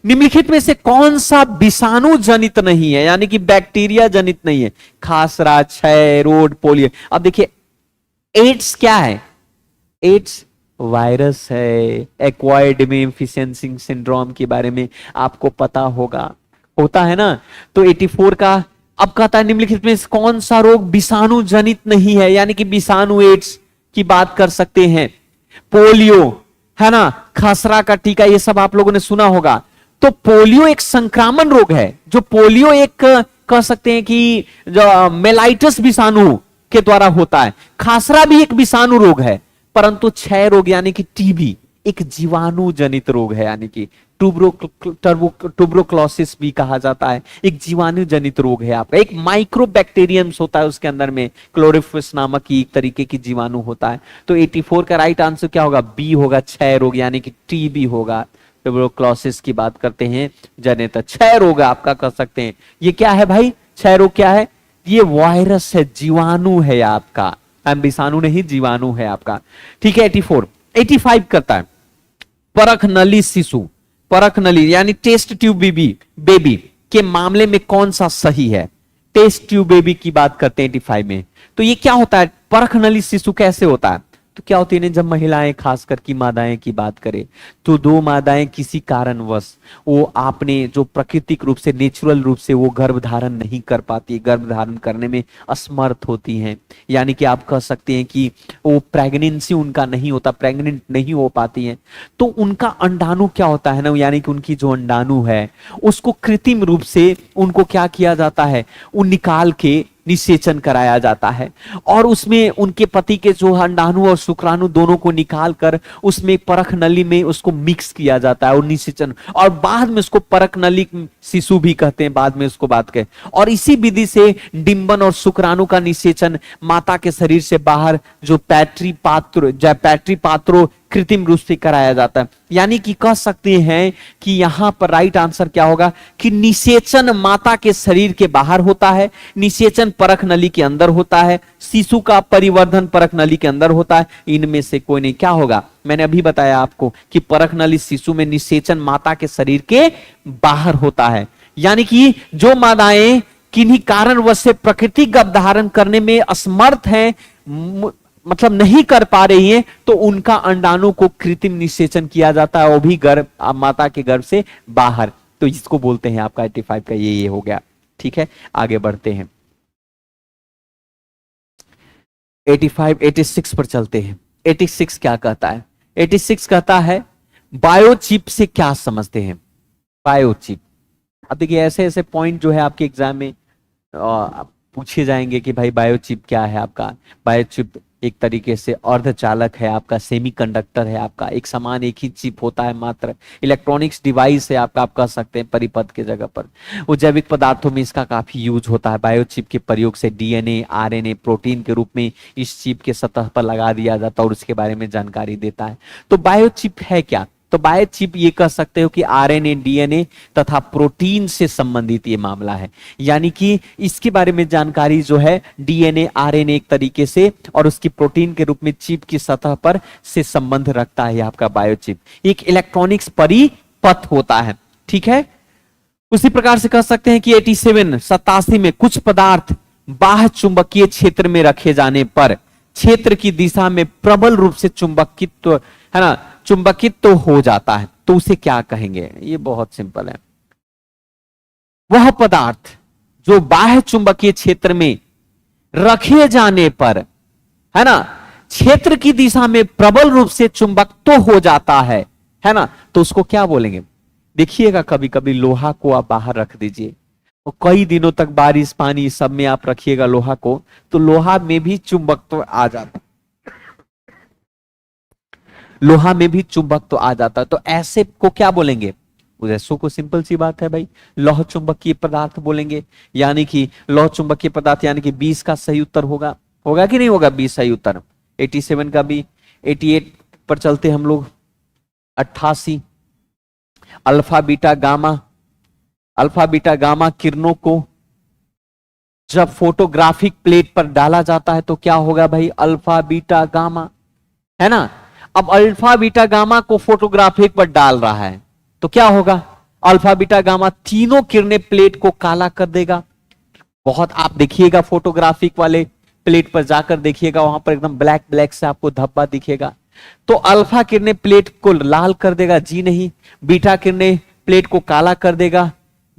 निम्नलिखित में से कौन सा विषाणु जनित नहीं है, यानी कि बैक्टीरिया जनित नहीं है? खासरा, क्षय रोग, पोलियो। अब देखिए एड्स क्या है? एड्स वायरस है। एक्वायर्ड इम्यूनोडेफिशिएंसी सिंड्रोम के बारे में आपको पता होगा। होता है ना। तो 84 का अब कहता है निम्नलिखित में कौन सा रोग विषाणु जनित नहीं है, यानी कि विषाणु एड्स की बात कर सकते हैं, पोलियो है ना, खसरा का टीका, ये सब आप लोगों ने सुना होगा। तो पोलियो एक संक्रामक रोग है, जो पोलियो एक कह सकते हैं कि जो मेलाइटस विषाणु के द्वारा होता है। खसरा भी एक विषाणु रोग है, परंतु क्षय रोग यानी कि टीबी एक जीवाणु जनित रोग है, यानी कि ट्यूबरोक्लोसिस भी कहा जाता है, एक जीवाणु जनित रोग है आपका। एक माइक्रोबैक्टीरियम्स होता है उसके अंदर में, क्लोरोफिस नामक की एक तरीके की जीवाणु होता है। तो 84 का राइट आंसर क्या होगा, बी होगा, क्षय रोग यानी कि टीबी होगा। ट्यूबरोक्लोसिस की बात करते हैं जनित, क्षय रोग आपका कर सकते हैं। ये क्या है भाई, क्षय रोग क्या है, ये वायरस है, जीवाणु है आपका, विषाणु नहीं जीवाणु है आपका। ठीक है 84। 85 करता है परख नली शिशु, परख नली यानी टेस्ट ट्यूब बेबी के मामले में कौन सा सही है। टेस्ट ट्यूब बेबी की बात करते हैं 85 में। तो ये क्या होता है, परख नली शिशु कैसे होता है, तो क्या होती है जब महिलाएं खासकर की मादाएं की बात करें, तो दो मादाएं किसी कारणवश वो आपने जो प्राकृतिक रूप से नेचुरल रूप से वो गर्भधारण नहीं कर पाती, गर्भधारण करने में असमर्थ होती हैं, यानी कि आप कह सकते हैं कि वो प्रेगनेंसी उनका नहीं होता, प्रेग्नेंट नहीं हो पाती हैं। तो उनका अंडाणु क्या होता है ना, यानी कि उनकी जो अंडाणु है उसको कृत्रिम रूप से उनको क्या किया जाता है, वो निकाल के निषेचन कराया जाता है, और उसमें उनके पति के जो अंडाणु और शुक्राणु दोनों को निकाल कर उसमें परख नली में उसको मिक्स किया जाता है और निषेचन, और बाद में उसको परख नली शिशु भी कहते हैं, बाद में उसको बात करें। और इसी विधि से डिंबन और शुक्राणु का निषेचन माता के शरीर से बाहर जो पैट्री पात्रो कृत्रिम रूप से कराया जाता है। यानी कि कह सकते हैं कि यहां पर राइट आंसर क्या होगा कि निषेचन माता के शरीर के बाहर होता है, निषेचन परख नली के अंदर होता है, शिशु का परिवर्धन परख नली के अंदर होता है। इनमें से कोई नहीं, क्या होगा, मैंने अभी बताया आपको कि परख नली शिशु में, निषेचन माता के शरीर के बाहर होता है। यानी कि जो मादाएं किन्हीं कारणवश से प्राकृतिक गर्भधारण करने में असमर्थ हैं, मतलब नहीं कर पा रही हैं, तो उनका अंडाणु को कृत्रिम निषेचन किया जाता है, वो भी गर्भ, माता के गर्भ से बाहर। तो इसको बोलते हैं आपका 85 का ये हो गया। ठीक है आगे बढ़ते हैं, 86 पर चलते हैं। 86 क्या कहता है, 86 कहता है बायोचिप से क्या समझते हैं, बायोचिप। अब देखिए ऐसे ऐसे पॉइंट जो है आपके एग्जाम में पूछे जाएंगे कि भाई बायोचिप क्या है आपका। बायोचिप एक तरीके से अर्धचालक है आपका, सेमीकंडक्टर है आपका, एक समान एक ही चिप होता है, मात्र इलेक्ट्रॉनिक्स डिवाइस है आपका, आप कह सकते हैं परिपथ के जगह पर। वो जैविक पदार्थों में इसका काफी यूज होता है। बायोचिप के प्रयोग से डीएनए आरएनए प्रोटीन के रूप में इस चिप के सतह पर लगा दिया जाता है और उसके बारे में जानकारी देता है। तो बायोचिप है क्या, तो बायोचिप ये कह सकते हो कि आरएनए डीएनए तथा प्रोटीन से संबंधित ये मामला है। यानी कि इसके बारे में जानकारी जो है डीएनए आरएनए एक तरीके से और उसकी प्रोटीन के रूप में चिप की सतह पर से संबंध रखता है आपका बायोचिप। एक इलेक्ट्रॉनिक्स परिपथ होता है। ठीक है, उसी प्रकार से कह सकते हैं कि 87 में कुछ पदार्थ बाह्य चुंबकीय क्षेत्र में रखे जाने पर क्षेत्र की दिशा में प्रबल रूप से चुंबकित्व है ना, चुंबकित तो हो जाता है, तो उसे क्या कहेंगे। ये बहुत सिंपल है, वह पदार्थ जो बाह्य चुंबकीय क्षेत्र में रखे जाने पर है ना क्षेत्र की दिशा में प्रबल रूप से चुंबक तो हो जाता है ना, तो उसको क्या बोलेंगे। देखिएगा कभी कभी लोहा को आप बाहर रख दीजिए और कई दिनों तक बारिश पानी सब में आप रखिएगा लोहा को, तो लोहा में भी चुंबक तो आ जाता, लोहा में भी चुंबक तो आ जाता है। तो ऐसे को क्या बोलेंगे, ऐसो को सिंपल सी बात है भाई, लौह चुंबकीय पदार्थ बोलेंगे। यानी कि लौह चुंबकीय पदार्थ यानी कि 20 का सही उत्तर होगा, होगा कि नहीं होगा 20 सही उत्तर। 87 का भी। 88 पर चलते हम लोग। 88 alpha beta gamma, alpha beta gamma किरणों को जब फोटोग्राफिक प्लेट पर डाला जाता है तो क्या होगा भाई, अल्फा बीटा गामा है ना। अब अल्फा बीटा गामा को फोटोग्राफिक पर डाल रहा है तो क्या होगा, अल्फा बीटा गामा तीनों किरणें प्लेट को काला कर देगा। बहुत आप देखिएगा फोटोग्राफिक वाले प्लेट पर जाकर देखिएगा, वहां पर एकदम ब्लैक ब्लैक से आपको धब्बा दिखेगा। तो अल्फा किरणें प्लेट को लाल कर देगा, जी नहीं। बीटा किरणें प्लेट को काला कर देगा,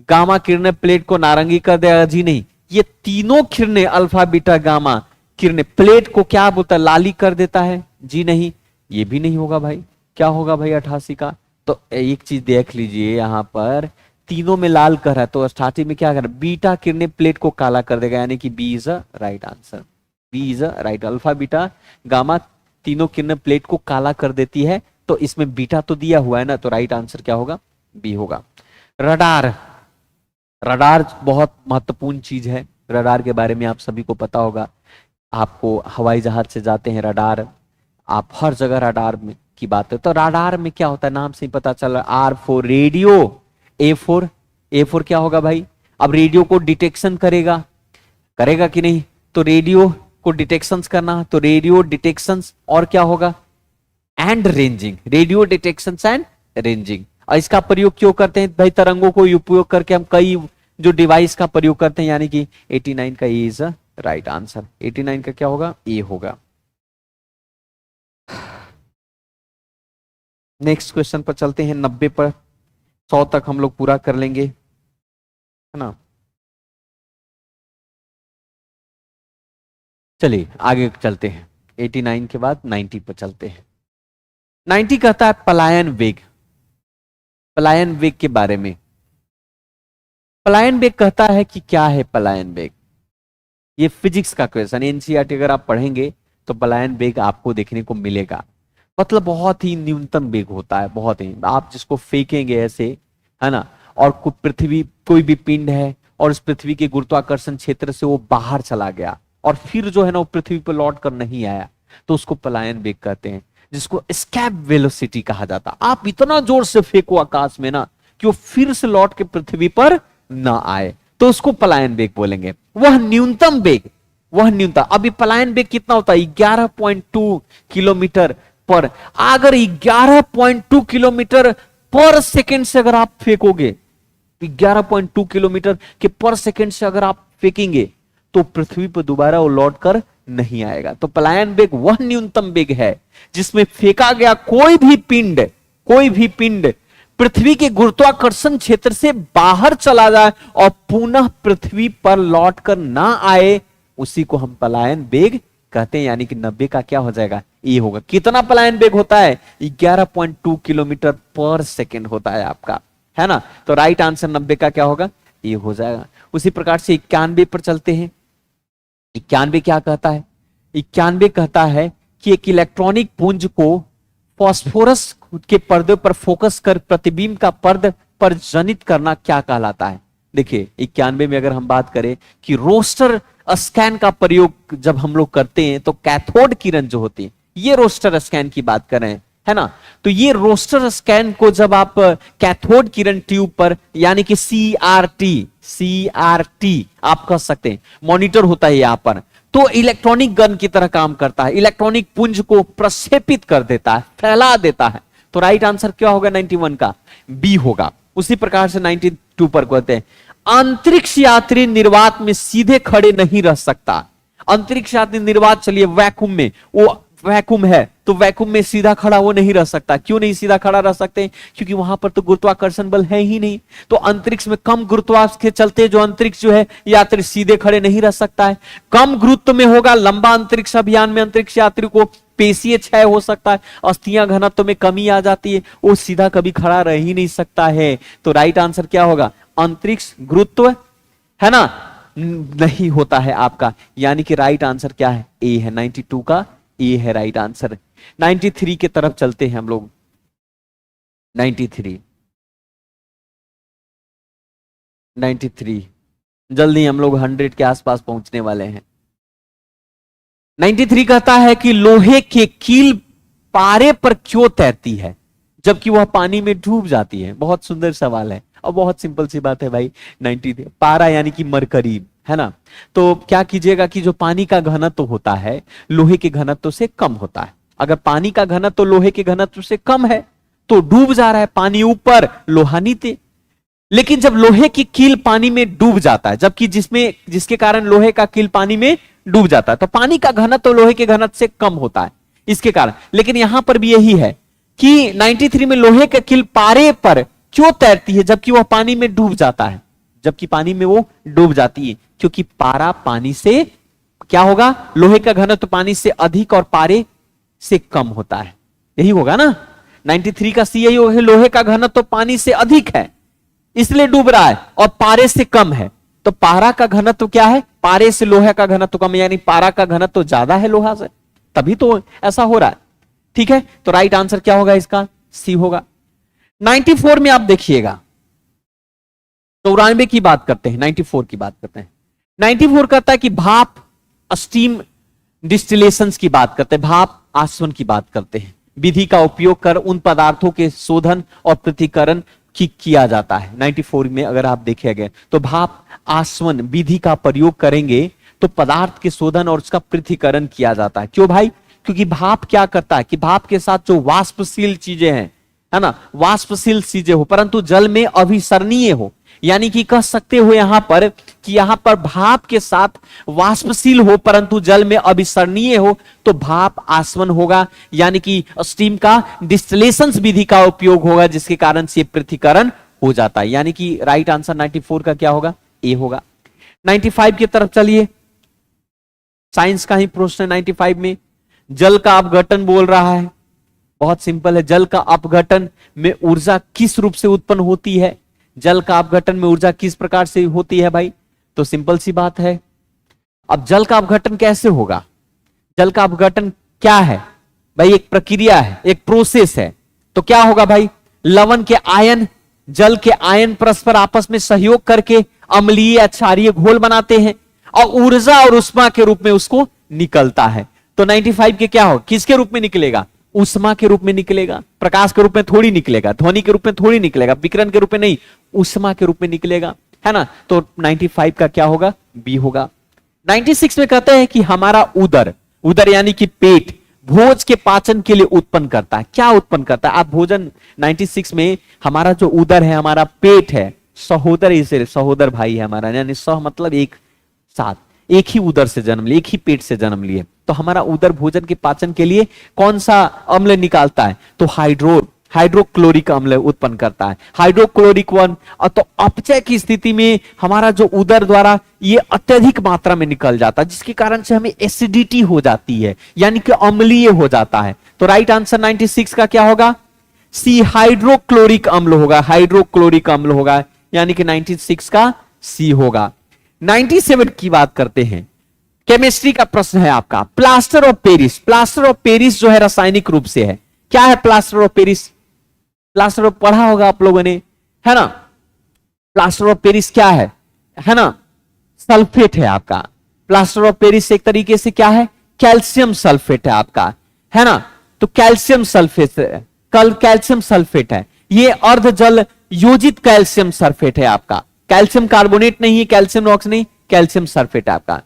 गामा किरणें प्लेट को नारंगी कर देगा? जी नहीं। ये तीनों किरणें अल्फा बीटा गामा किरणें प्लेट को क्या बोलता है, लाली कर देता है? जी नहीं, ये भी नहीं होगा भाई। क्या होगा भाई 88 का? तो एक चीज देख लीजिए, यहां पर तीनों में लाल कर है तो स्टार्टिंग में क्या कर, बीटा किरणें प्लेट को काला कर देगा, यानी कि B is a right answer. B is a right. Alpha beta gamma तीनों किरणें प्लेट को काला कर देती है, तो इसमें बीटा तो दिया हुआ है ना, तो राइट आंसर क्या होगा? बी होगा। रडार, रडार बहुत महत्वपूर्ण चीज है। रडार के बारे में आप सभी को पता होगा। आपको हवाई जहाज से जाते हैं रडार, आप हर जगह रडार में की बात है। तो रडार में क्या होता है, नाम से ही पता चल रहा है। R four radio, A four, A four क्या होगा भाई? अब रेडियो को डिटेक्शन करेगा, करेगा कि नहीं? तो रेडियो को डिटेक्शन करना, तो रेडियो डिटेक्शन और क्या होगा? And ranging, radio detection and ranging. और इसका प्रयोग क्यों करते हैं भाई? तरंगों को उपयोग करके हम कई जो डिवाइस का प्रयोग करते हैं, यानी कि 89 का ए इज राइट आंसर। 89 का क्या होगा? ए होगा। नेक्स्ट क्वेश्चन पर चलते हैं। 90 पर 100 तक हम लोग पूरा कर लेंगे, है ना। चलिए आगे चलते हैं। 89 के बाद 90 पर चलते हैं। 90 कहता है पलायन वेग। पलायन वेग के बारे में, पलायन वेग कहता है कि क्या है पलायन वेग? ये फिजिक्स का क्वेश्चन, एनसीईआरटी अगर आप पढ़ेंगे तो पलायन वेग आपको देखने को मिलेगा। मतलब बहुत ही न्यूनतम वेग होता है, बहुत ही, आप जिसको फेंकेंगे ऐसे, है ना, और पृथ्वी कोई भी पिंड है और उस पृथ्वी के गुरुत्वाकर्षण क्षेत्र से वो बाहर चला गया और फिर जो है ना वो पृथ्वी पर लौट कर नहीं आया, तो उसको पलायन वेग कहते हैं, जिसको एस्केप वेलोसिटी कहा जाता। आप इतना जोर से फेंको आकाश में ना कि वो फिर से लौट के पृथ्वी पर ना आए, तो उसको पलायन वेग बोलेंगे। वह न्यूनतम वेग, वह न्यूनतम। अभी पलायन वेग कितना होता है? 11.2 किलोमीटर पर। अगर 11.2 किलोमीटर पर सेकेंड से अगर आप फेंकोगे, 11.2 किलोमीटर के पर सेकेंड से अगर आप फेंकेंगे तो पृथ्वी पर दोबारा वो लौट कर नहीं आएगा। तो पलायन वेग वह न्यूनतम वेग है जिसमें फेंका गया कोई भी पिंड पृथ्वी के गुरुत्वाकर्षण क्षेत्र से बाहर चला जाए और पुनः पृथ्वी पर लौट कर ना आए, उसी को हम पलायन वेग कहते हैं। यानी कि 90 का क्या हो जाएगा? ये होगा। कितना पलायन वेग होता है? 11.2 किलोमीटर पर सेकेंड होता है आपका, है ना। तो राइट आंसर 90 का क्या होगा? ये हो जाएगा। उसी प्रकार से 91 पर चलते हैं। 91 क्या कहता है? 91 कहता है कि एक इलेक्ट्रॉनिक पुंज को फास्फोरस के पर्दे पर फोकस कर प्रतिबिंब का पर्द पर जनित करना क्या कहलाता है? देखिए 91 में अगर हम बात करें कि रोस्टर स्कैन का प्रयोग जब हम लोग करते हैं तो कैथोड किरण जो होती है, ये रोस्टर स्कैन की बात कर रहे हैं, है ना। तो ये रोस्टर स्कैन को जब आप कैथोड किरण ट्यूब पर, यानी कि सीआरटी आप कह सकते हैं, मॉनिटर होता है यहां पर, तो इलेक्ट्रॉनिक गन की तरह काम करता है। इलेक्ट्रॉनिक पुंज को प्रक्षेपित कर देता है, फैला देता है। तो राइट आंसर क्या होगा 91 का? बी होगा। उसी प्रकार से 92 पर कहते हैं अंतरिक्ष यात्री निर्वात में सीधे खड़े नहीं रह सकता। अंतरिक्ष यात्री निर्वात, चलिए वैक्यूम में, वो वैक्यूम है तो वैक्यूम में सीधा खड़ा वो नहीं रह सकता। क्यों नहीं सीधा खड़ा रह सकते? क्योंकि वहां पर तो गुरुत्वाकर्षण बल है ही नहीं। तो अंतरिक्ष में कम गुरुत्वाकर्षण के चलते जो अंतरिक्ष जो है यात्री सीधे खड़े नहीं रह सकता है। कम गुरुत्व में होगा। लंबा अंतरिक्ष अभियान में अंतरिक्ष यात्री को पेशीय क्षय हो सकता है, अस्थियां घनत्व में कमी आ जाती है, वो सीधा कभी खड़ा रह ही नहीं सकता है। तो राइट आंसर क्या होगा? अंतरिक्ष गुरुत्व, है ना, नहीं होता है आपका। यानी कि राइट आंसर क्या है? ए है। 92 का ए है राइट आंसर। 93 की तरफ चलते हैं हम लोग। 93 जल्दी हम लोग 100 के आसपास पहुंचने वाले हैं। 93 कहता है कि लोहे के कील पारे पर क्यों तैरती है जबकि वह पानी में डूब जाती है? बहुत सुंदर सवाल है और बहुत सिंपल सी बात है भाई। 93 पारा यानी कि मरकरी, है ना। तो क्या कीजिएगा कि जो पानी का घनत्व होता है लोहे के घनत्व से कम होता है। अगर पानी का घनत्व लोहे के घनत्व से कम है तो डूब जा रहा है, पानी ऊपर लोहा नीचे। लेकिन जब लोहे की कील पानी में डूब जाता है, जबकि जिसके कारण लोहे का कील पानी में डूब जाता है, तो पानी का घनत्व लोहे के घनत्व से कम होता है इसके कारण। लेकिन यहां पर भी यही है कि 93 में लोहे का कील पारे पर क्यों तैरती है जबकि वह पानी में डूब जाता है? जबकि पानी में वो डूब जाती है, क्योंकि पारा पानी से क्या होगा, लोहे का घनत्व पानी से अधिक और पारे से कम होता है, यही होगा ना। 93 का सी यही होगा, लोहे का घनत्व पानी से अधिक है इसलिए डूब रहा है और पारे से कम है। तो पारा का घनत्व क्या है, पारे से लोहे का घनत्व कम है, यानी पारा का घनत्व ज्यादा है लोहा से, तभी तो ऐसा हो रहा है। ठीक है, तो राइट आंसर क्या होगा इसका, सी होगा। 94 में आप देखिएगा, 94 की बात करते हैं, 94 की बात करते हैं। 94 कहता है कि भाप स्टीम डिस्टिलेशन की बात करते हैं, भाप आसवन की बात करते हैं। विधि का उपयोग कर उन पदार्थों के शोधन और पृथक्करण किया जाता है। 94 में अगर आप देखेंगे तो भाप आसवन विधि का प्रयोग करेंगे तो पदार्थ के शोधन और उसका पृथक्करण किया जाता है। क्यों भाई, क्योंकि भाप क्या करता है कि भाप के साथ जो वाष्पशील चीजें हैं, है ना, वाष्पशील चीजें हो परंतु जल में अभिसरणीय हो, यानी कि कह सकते हो यहां पर कि यहां पर भाप के साथ वाष्पशील हो परंतु जल में अभिसरणीय हो, तो भाप आसवन होगा, यानी कि स्टीम का डिस्टिलेशन विधि का उपयोग होगा, जिसके कारण से पृथक्करण हो जाता है। यानी कि राइट आंसर 94 का क्या होगा, ए होगा। 95 की तरफ चलिए, साइंस का ही प्रश्न है। 95 में जल का अपघटन बोल रहा है, बहुत सिंपल है। जल का अपघटन में ऊर्जा किस रूप से उत्पन्न होती है, जल का अपघटन में ऊर्जा किस प्रकार से होती है भाई, तो सिंपल सी बात है। अब जल का अपघटन कैसे होगा, जल का अपघटन क्या है भाई, एक प्रक्रिया है, एक प्रोसेस है। तो क्या होगा भाई, लवण के आयन, जल के आयन परस्पर आपस में सहयोग करके अम्लीय या क्षारीय घोल बनाते हैं और ऊर्जा और उष्मा के रूप में उसको निकलता है। तो 95 के क्या हो, किसके रूप में निकलेगा, उष्मा के रूप में निकलेगा, प्रकाश के रूप में थोड़ी निकलेगा, ध्वनि के रूप में थोड़ी निकलेगा, विकिरण के रूप में नहीं, उष्मा के रूप में निकलेगा, है ना। तो 95 का क्या होगा, बी होगा। 96 में कहते हैं कि हमारा उदर, उदर यानी कि पेट भोज के पाचन के लिए उत्पन्न करता है। क्या उत्पन्न करता है आप भोजन, 96 में हमारा जो उदर है, हमारा पेट है, सहोदर, इसे सहोदर भाई है हमारा, यानी सह मतलब एक साथ, एक ही उदर से जन्म लिए, एक ही पेट से जन्म लिए। तो हमारा उदर भोजन के पाचन के लिए कौन सा अम्ल निकालता है, तो हाइड्रोक्लोरिक अम्ल उत्पन्न करता है, हाइड्रोक्लोरिक वन। तो अपचय की स्थिति में हमारा जो उदर द्वारा ये अत्यधिक मात्रा में निकल जाता है, जिसके कारण से हमें एसिडिटी हो जाती है, यानी कि अम्लीय हो जाता है। तो राइट आंसर 96 का क्या होगा, सी हाइड्रोक्लोरिक अम्ल होगा, हाइड्रोक्लोरिक अम्ल होगा, यानी कि 96 का सी होगा। 97 की बात करते हैं, केमिस्ट्री का प्रश्न है आपका, plaster of Paris. Plaster of Paris जो है रासायनिक रूप से है, क्या है plaster of Paris, plaster of पढ़ा होगा आप लोगों ने, है ना। प्लास्टर ऑफ पेरिस क्या है ना, सल्फेट है आपका। प्लास्टर ऑफ पेरिस एक तरीके से क्या है, कैल्शियम सल्फेट है आपका, है ना। तो कैल्शियम सल्फेट, कल कैल्शियम सल्फेट है, ये अर्ध जल योजित कैल्शियम सल्फेट है आपका, कैल्शियम कार्बोनेट नहीं है, कैल्शियम रॉक्स नहीं, कैल्शियम सल्फेट है आपका।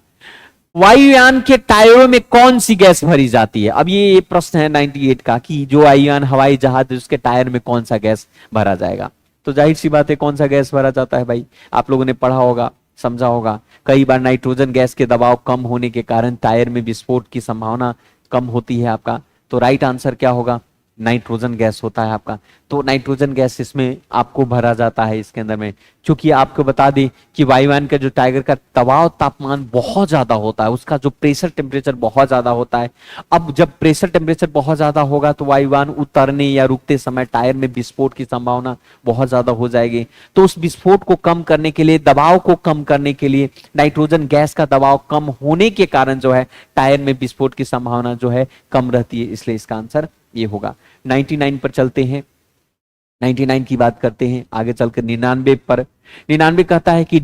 वायुयान के टायरों में कौन सी गैस भरी जाती है, अब ये प्रश्न है 98 का कि जो वायुयान हवाई जहाज उसके टायर में कौन सा गैस भरा जाएगा। तो जाहिर सी बात है कौन सा गैस भरा जाता है भाई, आप लोगों ने पढ़ा होगा, समझा होगा कई बार, नाइट्रोजन गैस के दबाव कम होने के कारण टायर में विस्फोट की संभावना कम होती है आपका। तो राइट आंसर क्या होगा, नाइट्रोजन गैस होता है आपका। तो नाइट्रोजन गैस इसमें आपको भरा जाता है इसके अंदर में, क्योंकि आपको बता दें कि वायुयान का जो टाइगर का दबाव तापमान बहुत ज्यादा होता है, उसका जो प्रेशर टेम्परेचर बहुत ज्यादा होता है। अब जब प्रेशर टेम्परेचर बहुत ज्यादा होगा तो वायुयान उतरने या रुकते समय टायर में विस्फोट की संभावना बहुत ज्यादा हो जाएगी। तो उस विस्फोट को कम करने के लिए, दबाव को कम करने के लिए, नाइट्रोजन गैस का दबाव कम होने के कारण जो है टायर में विस्फोट की संभावना जो है कम रहती है, इसलिए इसका आंसर ये होगा। 99 पर चलते हैं, 99 की बात करते हैं, आगे चलकर 99 पर। 99 कहता है कि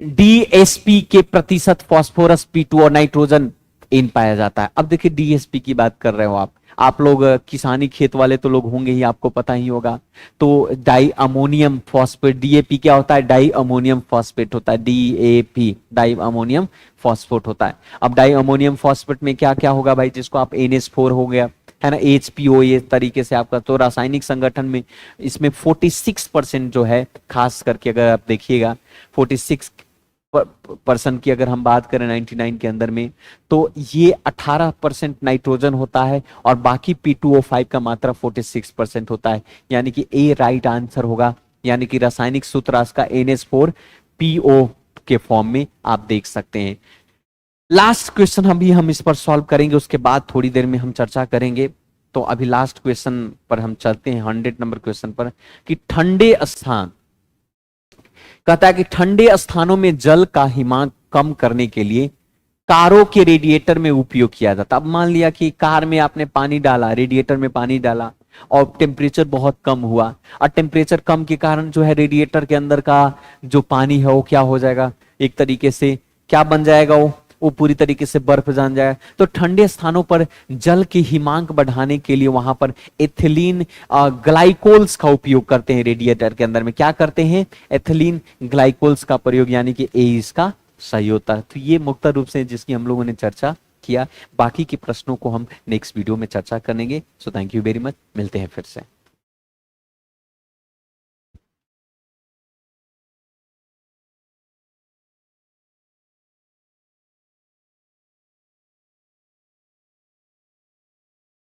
डीएसपी के प्रतिशत फास्फोरस P2 और नाइट्रोजन इन पाया जाता है। अब देखिए डीएसपी की बात कर रहे हो आप लोग किसानी खेत वाले तो लोग होंगे ही, आपको पता ही होगा। तो डाई अमोनियम फॉस्फेट, डीएपी क्या होता है, डाई अमोनियम फॉस्फेट होता है, डीएपी डाई अमोनियम फॉस्फेट होता है। अब डाई अमोनियम फॉस्फेट में क्या क्या होगा भाई, जिसको आप NH4 हो गया, है ना, HPO, ये तरीके से आपका। तो रासायनिक संगठन में इसमें 46% जो है, खास करके अगर आप देखिएगा 46% की अगर हम बात करें 99 के अंदर में, तो ये 18% नाइट्रोजन होता है और बाकी P2O5 का मात्रा 46% होता है, यानी कि ए राइट आंसर होगा यानी कि रासायनिक सूत्र इसका NH4PO के फॉर्म में आप देख सकते हैं। लास्ट क्वेश्चन हम इस पर सॉल्व करेंगे, उसके बाद थोड़ी देर में हम चर्चा करेंगे। तो अभी लास्ट क्वेश्चन पर हम चलते हैं, 100 नंबर क्वेश्चन पर, कि ठंडे स्थान, कहता है कि ठंडे स्थानों में जल का हिमांक कम करने के लिए कारों के रेडिएटर में उपयोग किया जाता। अब मान लिया कि कार में आपने पानी डाला, रेडिएटर में पानी डाला और टेम्परेचर बहुत कम हुआ, और टेम्परेचर कम के कारण जो है रेडिएटर के अंदर का जो पानी है वो क्या हो जाएगा, एक तरीके से क्या बन जाएगा, वो पूरी तरीके से बर्फ जान जाएगा। तो ठंडे स्थानों पर जल के हिमांक बढ़ाने के लिए वहां पर एथिलीन ग्लाइकोल्स का उपयोग करते हैं। रेडिएटर के अंदर में क्या करते हैं, एथिलीन ग्लाइकोल्स का प्रयोग, यानी कि ए इसका सही होता है। तो ये मुख्य रूप से जिसकी हम लोगों ने चर्चा किया, बाकी के प्रश्नों को हम नेक्स्ट वीडियो में चर्चा करेंगे। So thank you very much, मिलते हैं फिर से।